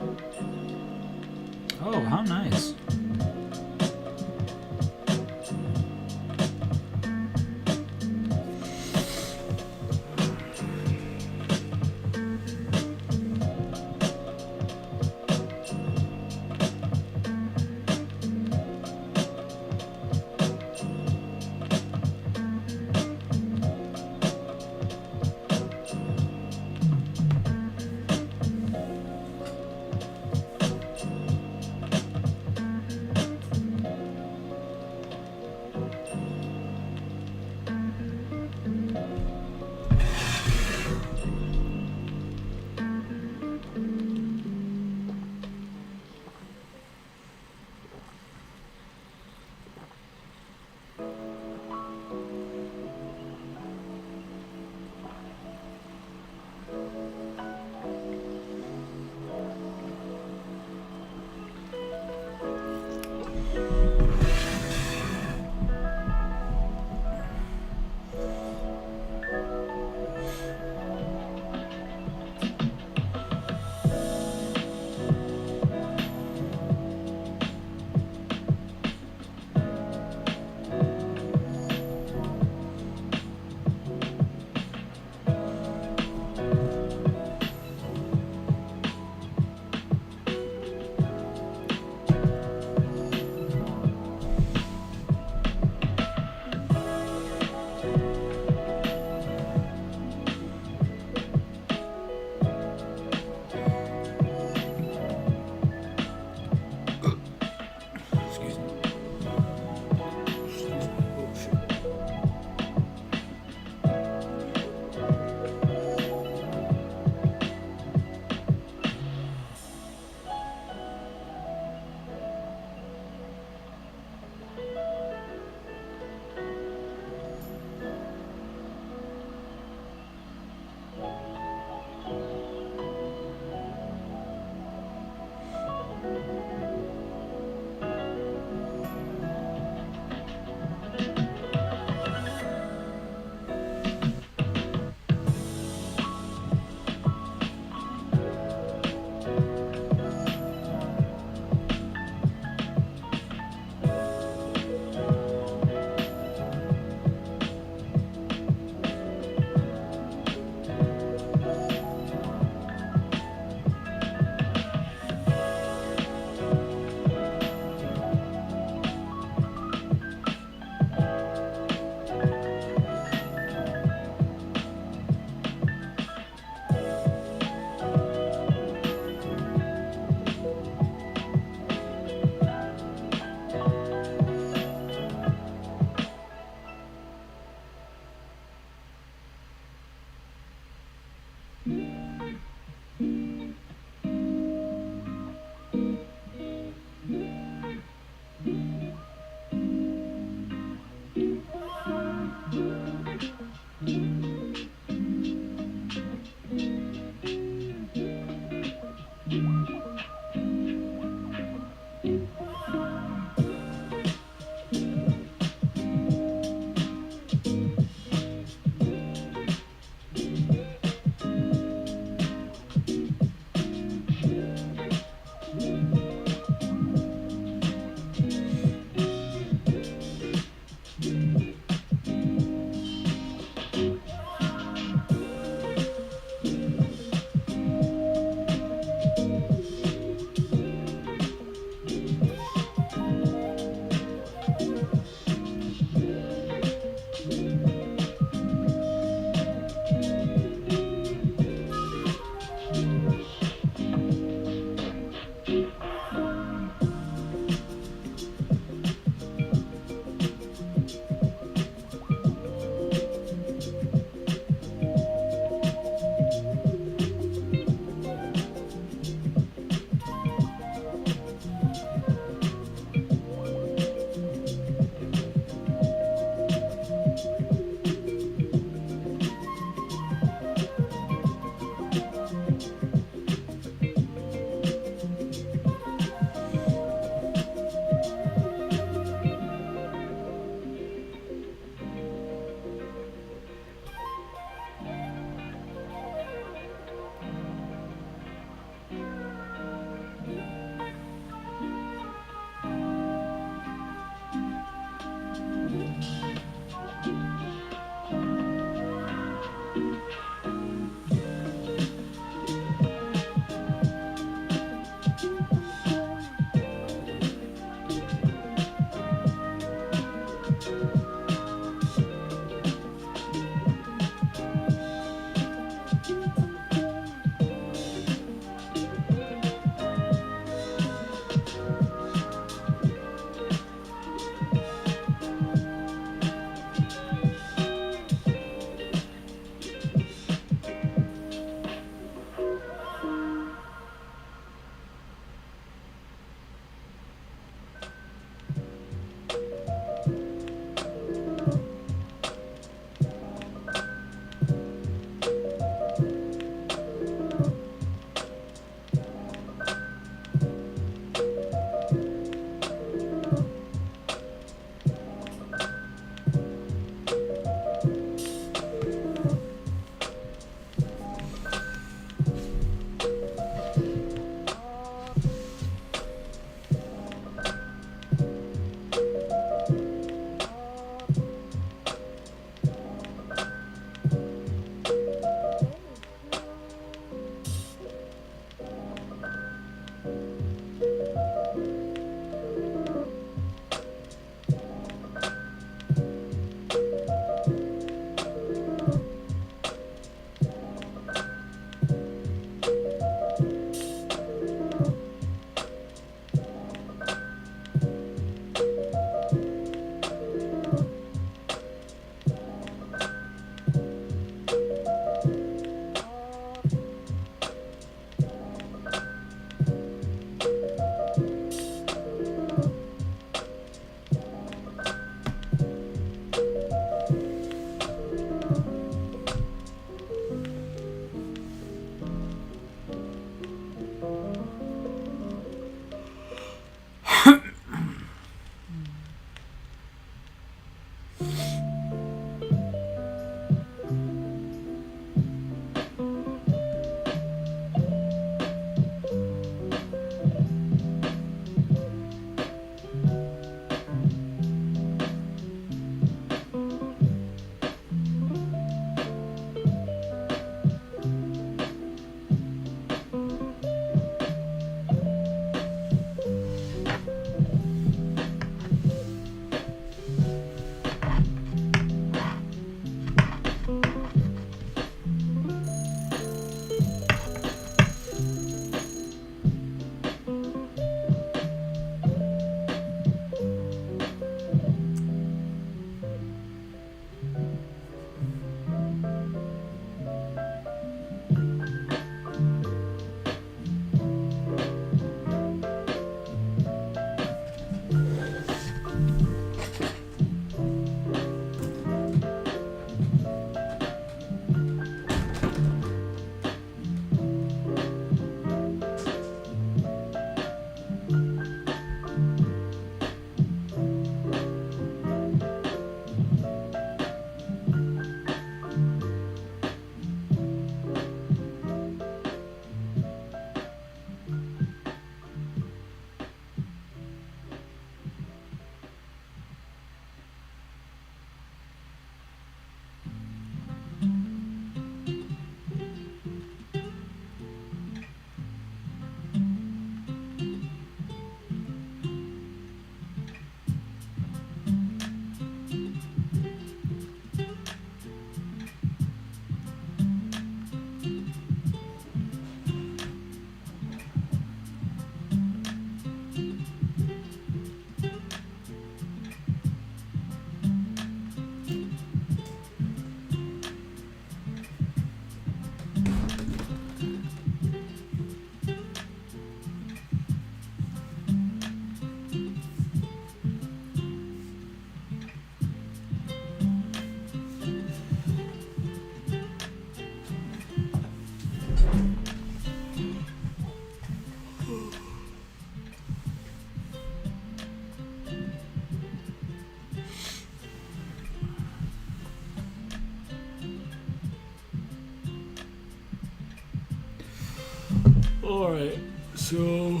Alright, so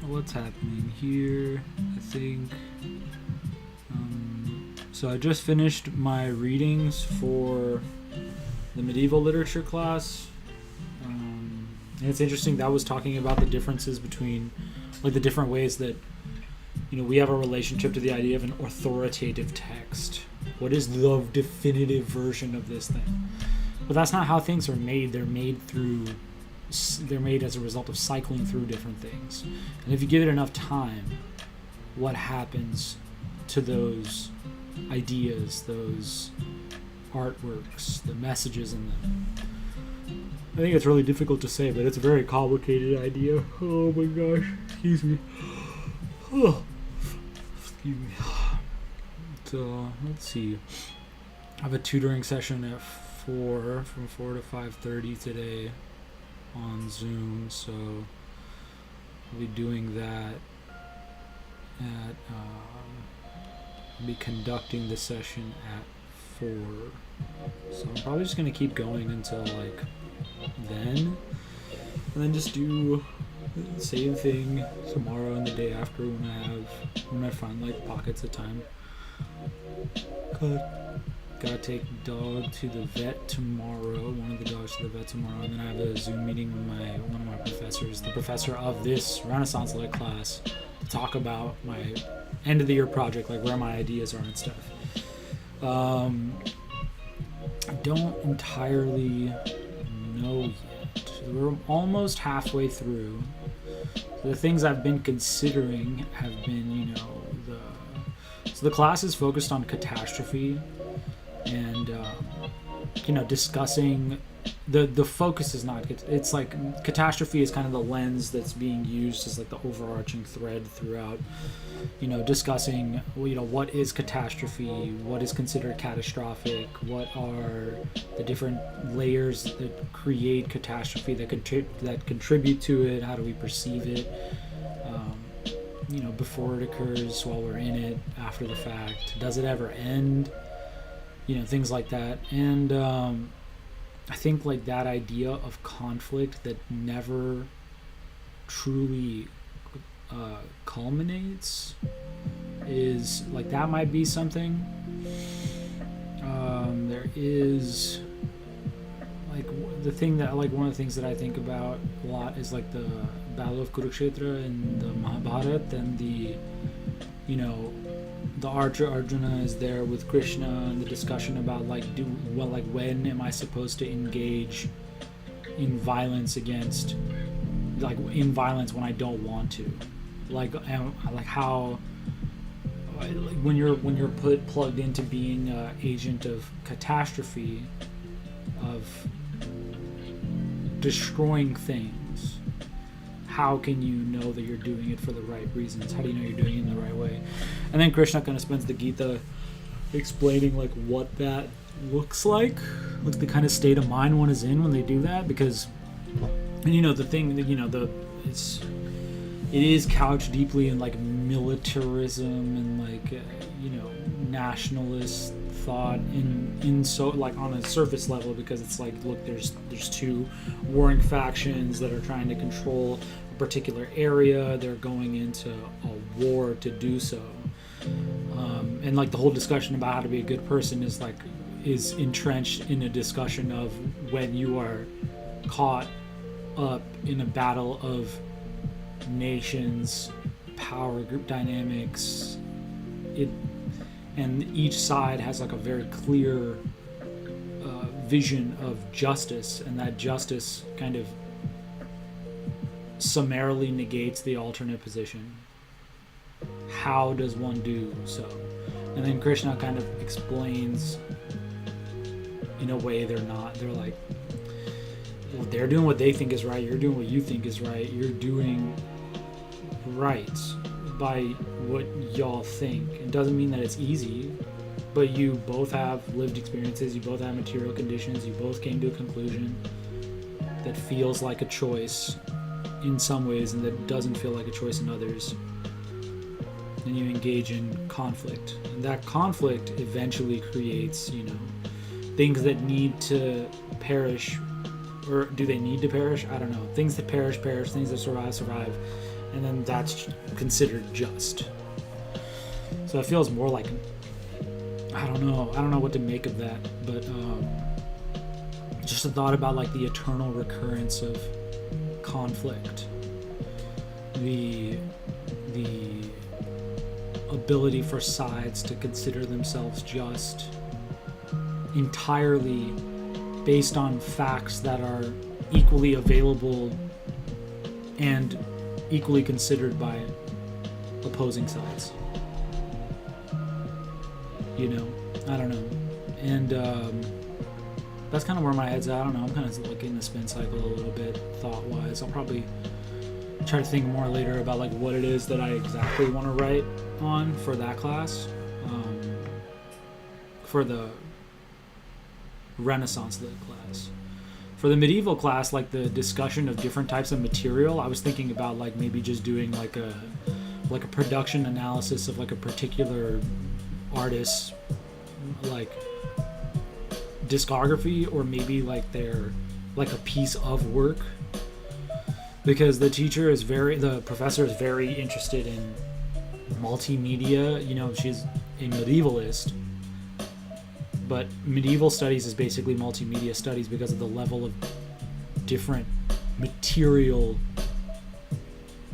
what's happening here? I think. So I just finished my readings for the medieval literature class. And it's interesting, that was talking about the differences between, like, the different ways that, you know, we have a relationship to the idea of an authoritative text. What is the definitive version of this thing? But that's not how things are made. They're made as a result of cycling through different things. And if you give it enough time, what happens to those ideas, those artworks, the messages in them? I think it's really difficult to say, but it's a very complicated idea. Oh my gosh, excuse me. Oh, excuse me. So, let's see. I have a tutoring session at 4, from 4 to 5:30 today on Zoom, so I'll be doing that at, I'll be conducting the session at 4. So I'm probably just going to keep going until, like, then. And then just do the same thing tomorrow and the day after when I find, like, pockets of time. Gotta take the dog to the vet tomorrow, one of the dogs to the vet tomorrow, and then I have a Zoom meeting with one of my professors, the professor of this Renaissance Lit class, to talk about my end of the year project, like where my ideas are and stuff. I don't entirely know yet. We're almost halfway through. So the things I've been considering have been, you know, so the class is focused on catastrophe, and you know, discussing the focus is not, it's like catastrophe is kind of the lens that's being used as like the overarching thread throughout, you know, discussing, you know, what is catastrophe, what is considered catastrophic, what are the different layers that create catastrophe, that contribute to it, how do we perceive it, you know, before it occurs, while we're in it, after the fact, does it ever end, you know, things like that. And I think, like, that idea of conflict that never truly culminates is, like, that might be something. There is, like, the thing that, like, one of the things that I think about a lot is, like, the Battle of Kurukshetra in the Mahabharata, and the, you know, the Arjuna is there with Krishna, and the discussion about, like, when am I supposed to engage in violence against, like, in violence when I don't want to, like how, like, when you're plugged into being an agent of catastrophe, of destroying things. How can you know that you're doing it for the right reasons? How do you know you're doing it in the right way? And then Krishna kind of spends the Gita explaining, like, what that looks like the kind of state of mind one is in when they do that. Because, and you know, the thing that, you know, it is couched deeply in, like, militarism and, like, you know, nationalist thought in so, like, on a surface level, because it's like, look, there's two warring factions that are trying to control a particular area. They're going into a war to do so, and, like, the whole discussion about how to be a good person is entrenched in a discussion of when you are caught up in a battle of nations, power group dynamics, and each side has, like, a very clear vision of justice, and that justice kind of summarily negates the alternate position. How does one do so? And then Krishna kind of explains, in a way, they're like, well, they're doing what they think is right, you're doing what you think is right, you're doing right by what y'all think. It doesn't mean that it's easy, but you both have lived experiences, you both have material conditions, you both came to a conclusion that feels like a choice in some ways and that doesn't feel like a choice in others. And you engage in conflict, and that conflict eventually creates, you know, things that need to perish or do they need to perish? I don't know. Things that perish, things that survive, and then that's considered just. So it feels more like, I don't know what to make of that, but just a thought about like the eternal recurrence of conflict, the ability for sides to consider themselves just entirely based on facts that are equally available and equally considered by opposing sides. You know, I don't know. And that's kind of where my head's at. I don't know. I'm kind of like in the spin cycle a little bit thought-wise. I'll probably try to think more later about like what it is that I exactly want to write on for that class. For the Renaissance Lit class. For the medieval class, like the discussion of different types of material, I was thinking about like maybe just doing like a production analysis of like a particular artist's like discography, or maybe like their like a piece of work, because the professor is very interested in multimedia. You know, she's a medievalist, but medieval studies is basically multimedia studies because of the level of different material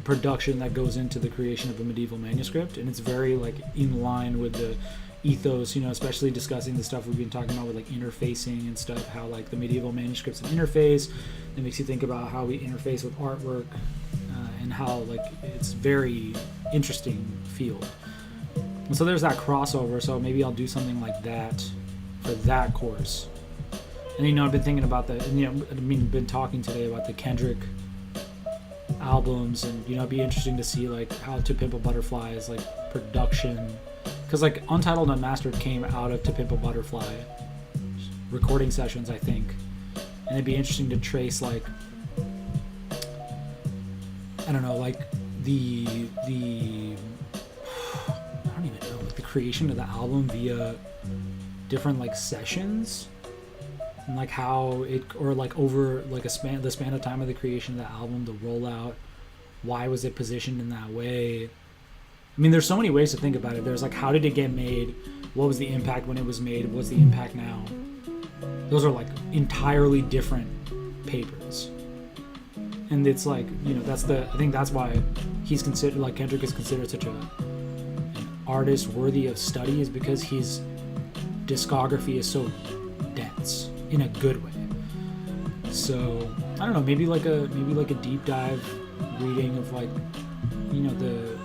production that goes into the creation of a medieval manuscript, and it's very like in line with the ethos, you know, especially discussing the stuff we've been talking about with like interfacing and stuff, how like the medieval manuscripts and interface. It makes you think about how we interface with artwork, and how like it's very interesting field. And so there's that crossover, so maybe I'll do something like that for that course. And you know, I've been thinking about that, and you know, been talking today about the Kendrick albums, and you know, it'd be interesting to see like how To Pimp a Butterfly is like production, because like Untitled Unmastered came out of To Pimp a Butterfly recording sessions, I think, and it'd be interesting to trace like, I don't know, like the I don't even know, like the creation of the album via different like sessions, and like how it, or like over like the span of time of the creation of the album, the rollout, why was it positioned in that way. I mean, there's so many ways to think about it. There's like, how did it get made, what was the impact when it was made, what's the impact now. Those are like entirely different papers, and it's like, you know, I think that's why he's considered, like Kendrick is considered such an artist worthy of study, is because his discography is so dense in a good way. So I don't know, maybe like a deep dive reading of like, you know, the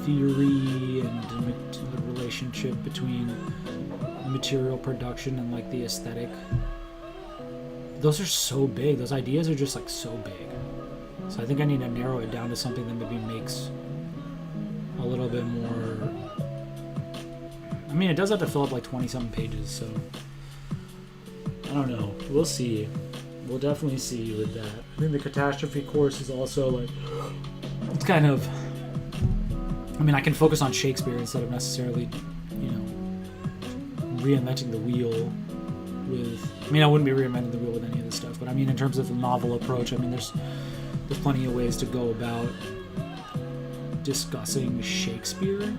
theory and the relationship between material production and like the aesthetic. Those are so big. Those ideas are just like so big. So I think I need to narrow it down to something that maybe makes a little bit more. I mean, it does have to fill up like 20-something pages, so I don't know. We'll see. We'll definitely see with that. I think the catastrophe course is also like, it's kind of, I mean, I can focus on Shakespeare instead of necessarily, you know, reinventing the wheel with, I mean, I wouldn't be reinventing the wheel with any of this stuff, but I mean, in terms of the novel approach, I mean, there's plenty of ways to go about discussing Shakespeare,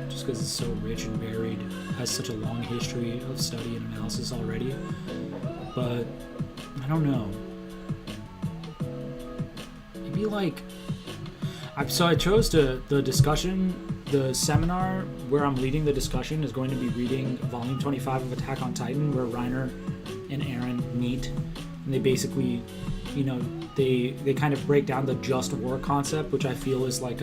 just because it's so rich and varied, has such a long history of study and analysis already. But I don't know. Maybe like, so I chose the seminar where I'm leading the discussion is going to be reading volume 25 of Attack on Titan, where Reiner and Eren meet, and they basically, you know, they kind of break down the just war concept, which I feel is like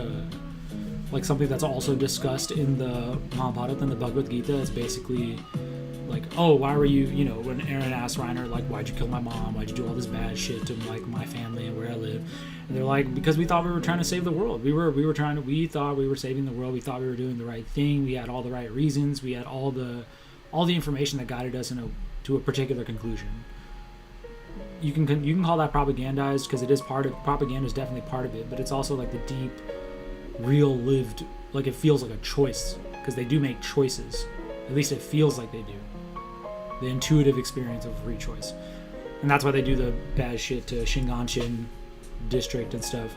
something that's also discussed in the Mahabharata and the Bhagavad Gita. It's basically like, oh, why were you, you know, when Eren asked Reiner, like, why'd you kill my mom? Why'd you do all this bad shit to, like, my family and where I live? And they're like, because we thought we were trying to save the world. We thought we were saving the world. We thought we were doing the right thing. We had all the right reasons. We had all the information that guided us to a particular conclusion. You can call that propagandized, because it is propaganda is definitely part of it, but it's also like the deep, real lived, like it feels like a choice, because they do make choices. At least it feels like they do. the intuitive experience of free choice. And that's why they do the bad shit to Shinganshin district and stuff.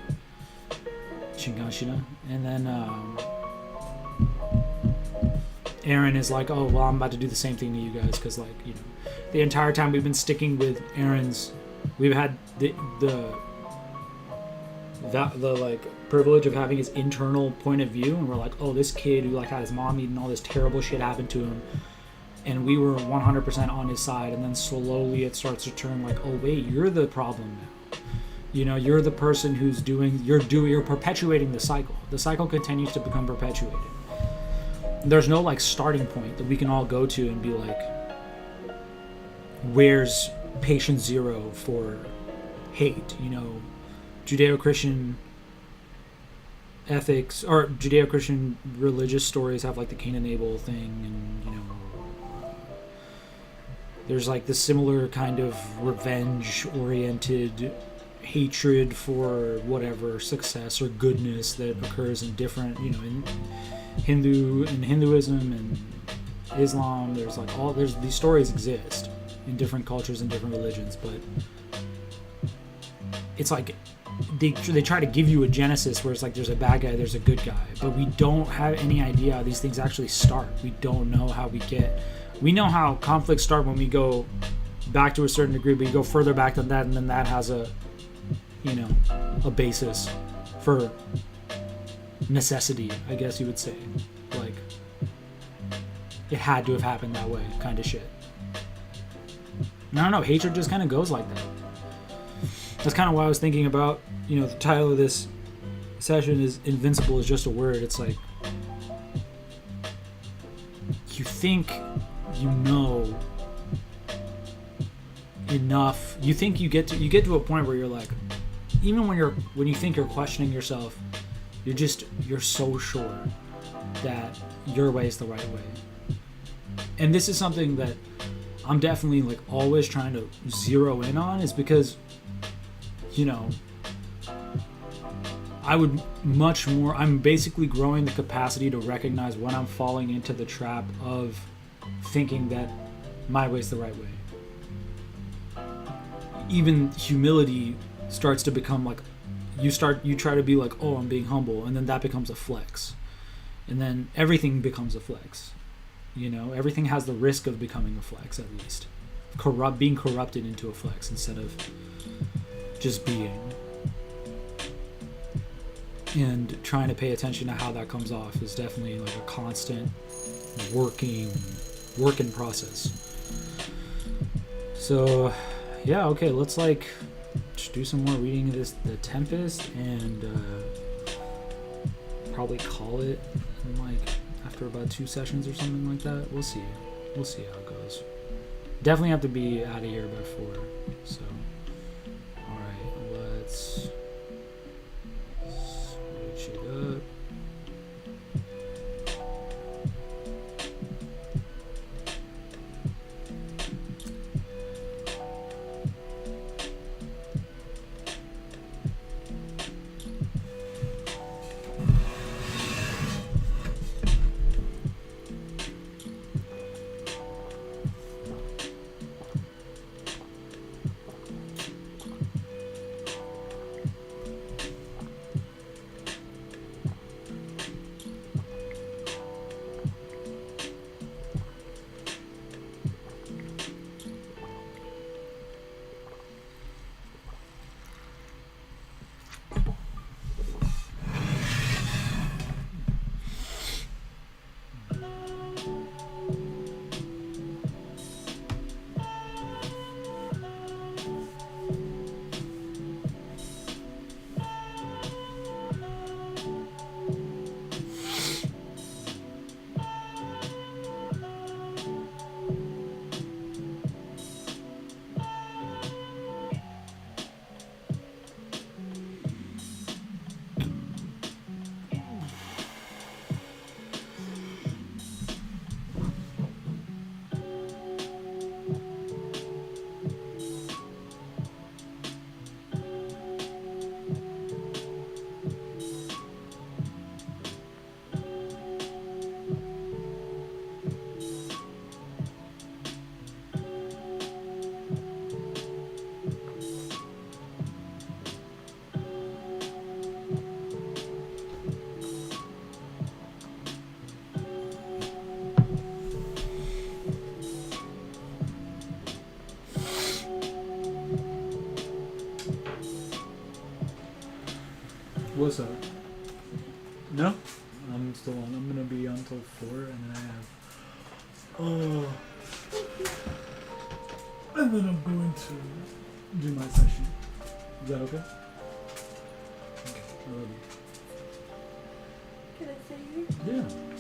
Shinganshina. And then Aaron is like, oh, well, I'm about to do the same thing to you guys, because, like, you know, the entire time we've been sticking with Aaron's, we've had the like privilege of having his internal point of view, and we're like, oh, this kid who like had his mom eating all this terrible shit happen to him, and we were 100% on his side, and then slowly it starts to turn like, oh wait, you're the problem now. You know, you're the person who's you're perpetuating the cycle. The cycle continues to become perpetuated. There's no like starting point that we can all go to and be like, where's patient zero for hate? You know, Judeo-Christian ethics or Judeo-Christian religious stories have like the Cain and Abel thing, and you know, there's like this similar kind of revenge-oriented hatred for whatever success or goodness that occurs in different, you know, in Hinduism and Islam. There's these stories exist in different cultures and different religions, but it's like they try to give you a genesis where it's like there's a bad guy, there's a good guy, but we don't have any idea how these things actually start. We don't know how we know how conflicts start when we go back to a certain degree, but you go further back than that, and then that has a basis for necessity, I guess you would say. Like, it had to have happened that way, kind of shit. And I don't know, hatred just kind of goes like that. That's kind of why I was thinking about, you know, the title of this session is Invincible is just a word. It's like, you think you know enough. You think you get to a point where you're like, even when you think you're questioning yourself, you're so sure that your way is the right way. And this is something that I'm definitely like always trying to zero in on, is because, you know, I'm basically growing the capacity to recognize when I'm falling into the trap of thinking that my way is the right way. Even humility starts to become like, you try to be like, oh, I'm being humble, and then that becomes a flex. And then everything becomes a flex. You know, everything has the risk of becoming a flex, at least. Being corrupted into a flex instead of just being. And trying to pay attention to how that comes off is definitely like a constant working process. So yeah, okay, let's like just do some more reading of The Tempest, and probably call it like after about 2 sessions or something like that. We'll see how it goes. Definitely have to be out of here by 4. So alright, let's switch it up. What's up? No? I'm still on. I'm gonna be on till 4, and then I have. Oh. And then I'm going to do my session. Is that okay? Okay. I love Can I say you? you. Yeah.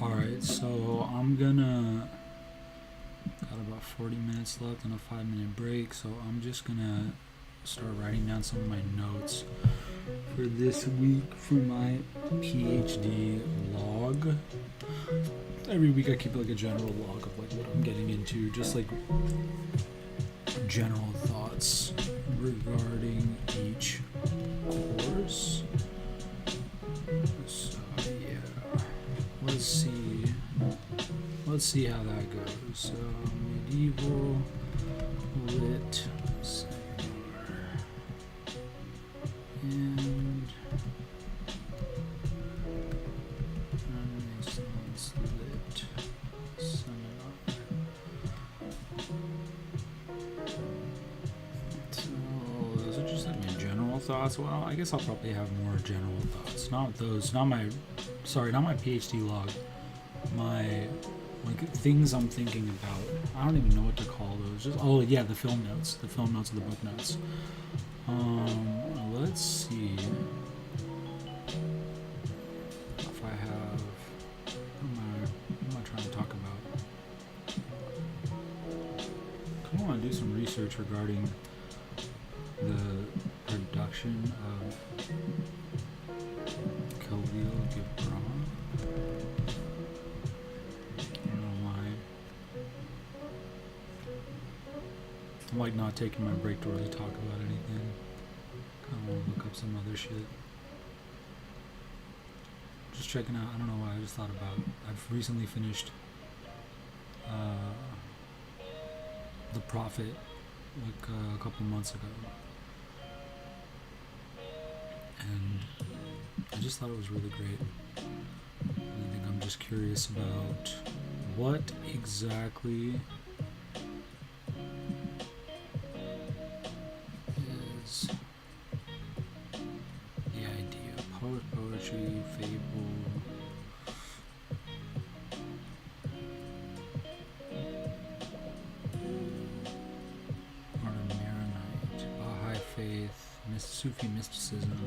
Alright, so I'm gonna. Got about 40 minutes left and a 5-minute break, so I'm just gonna start writing down some of my notes for this week for my PhD log. Every week I keep like a general log of like what I'm getting into, just like general thoughts regarding each course. So yeah, let's see how that goes. So medieval lit seminar and Renaissance lit seminar. So those are just like my general thoughts. Well, I guess I'll probably have more general thoughts. Not my PhD log. My like things I'm thinking about. I don't even know what to call those. Just the film notes. The film notes of the book notes. Let's see if I have. What am I trying to talk about? I kind of want to do some research regarding the production of Khalil Gibran. I'm like not taking my break to really talk about anything. Kind of want to look up some other shit. Just checking out. I don't know why. I just thought about. I've recently finished The Prophet, like a couple months ago, and I just thought it was really great. And I think I'm just curious about what exactly is the idea. Poetry, fable. Faith, Sufi mysticism.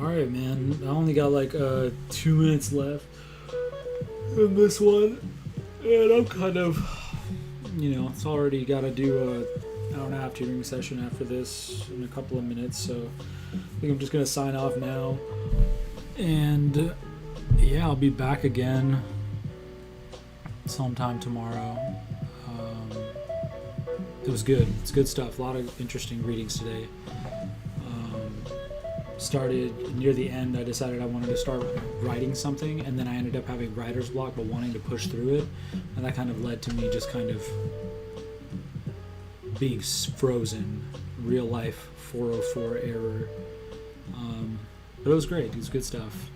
Alright, man. I only got like 2 minutes left in this one. And I'm kind of, it's already got to do a hour and a half tutoring session after this in a couple of minutes. So I think I'm just going to sign off now. And yeah, I'll be back again sometime tomorrow. It was good. It's good stuff. A lot of interesting readings today. Started near the end. I decided I wanted to start writing something, and then I ended up having writer's block, but wanting to push through it, and that kind of led to me just kind of being frozen. Real life 404 error. But it was great. It was good stuff.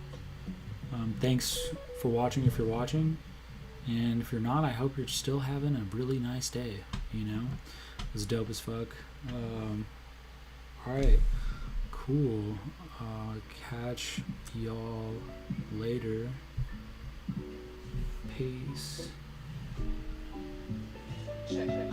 Thanks for watching if you're watching. And if you're not, I hope you're still having a really nice day. You know? It was dope as fuck. Alright. Cool. Catch y'all later. Peace. Check.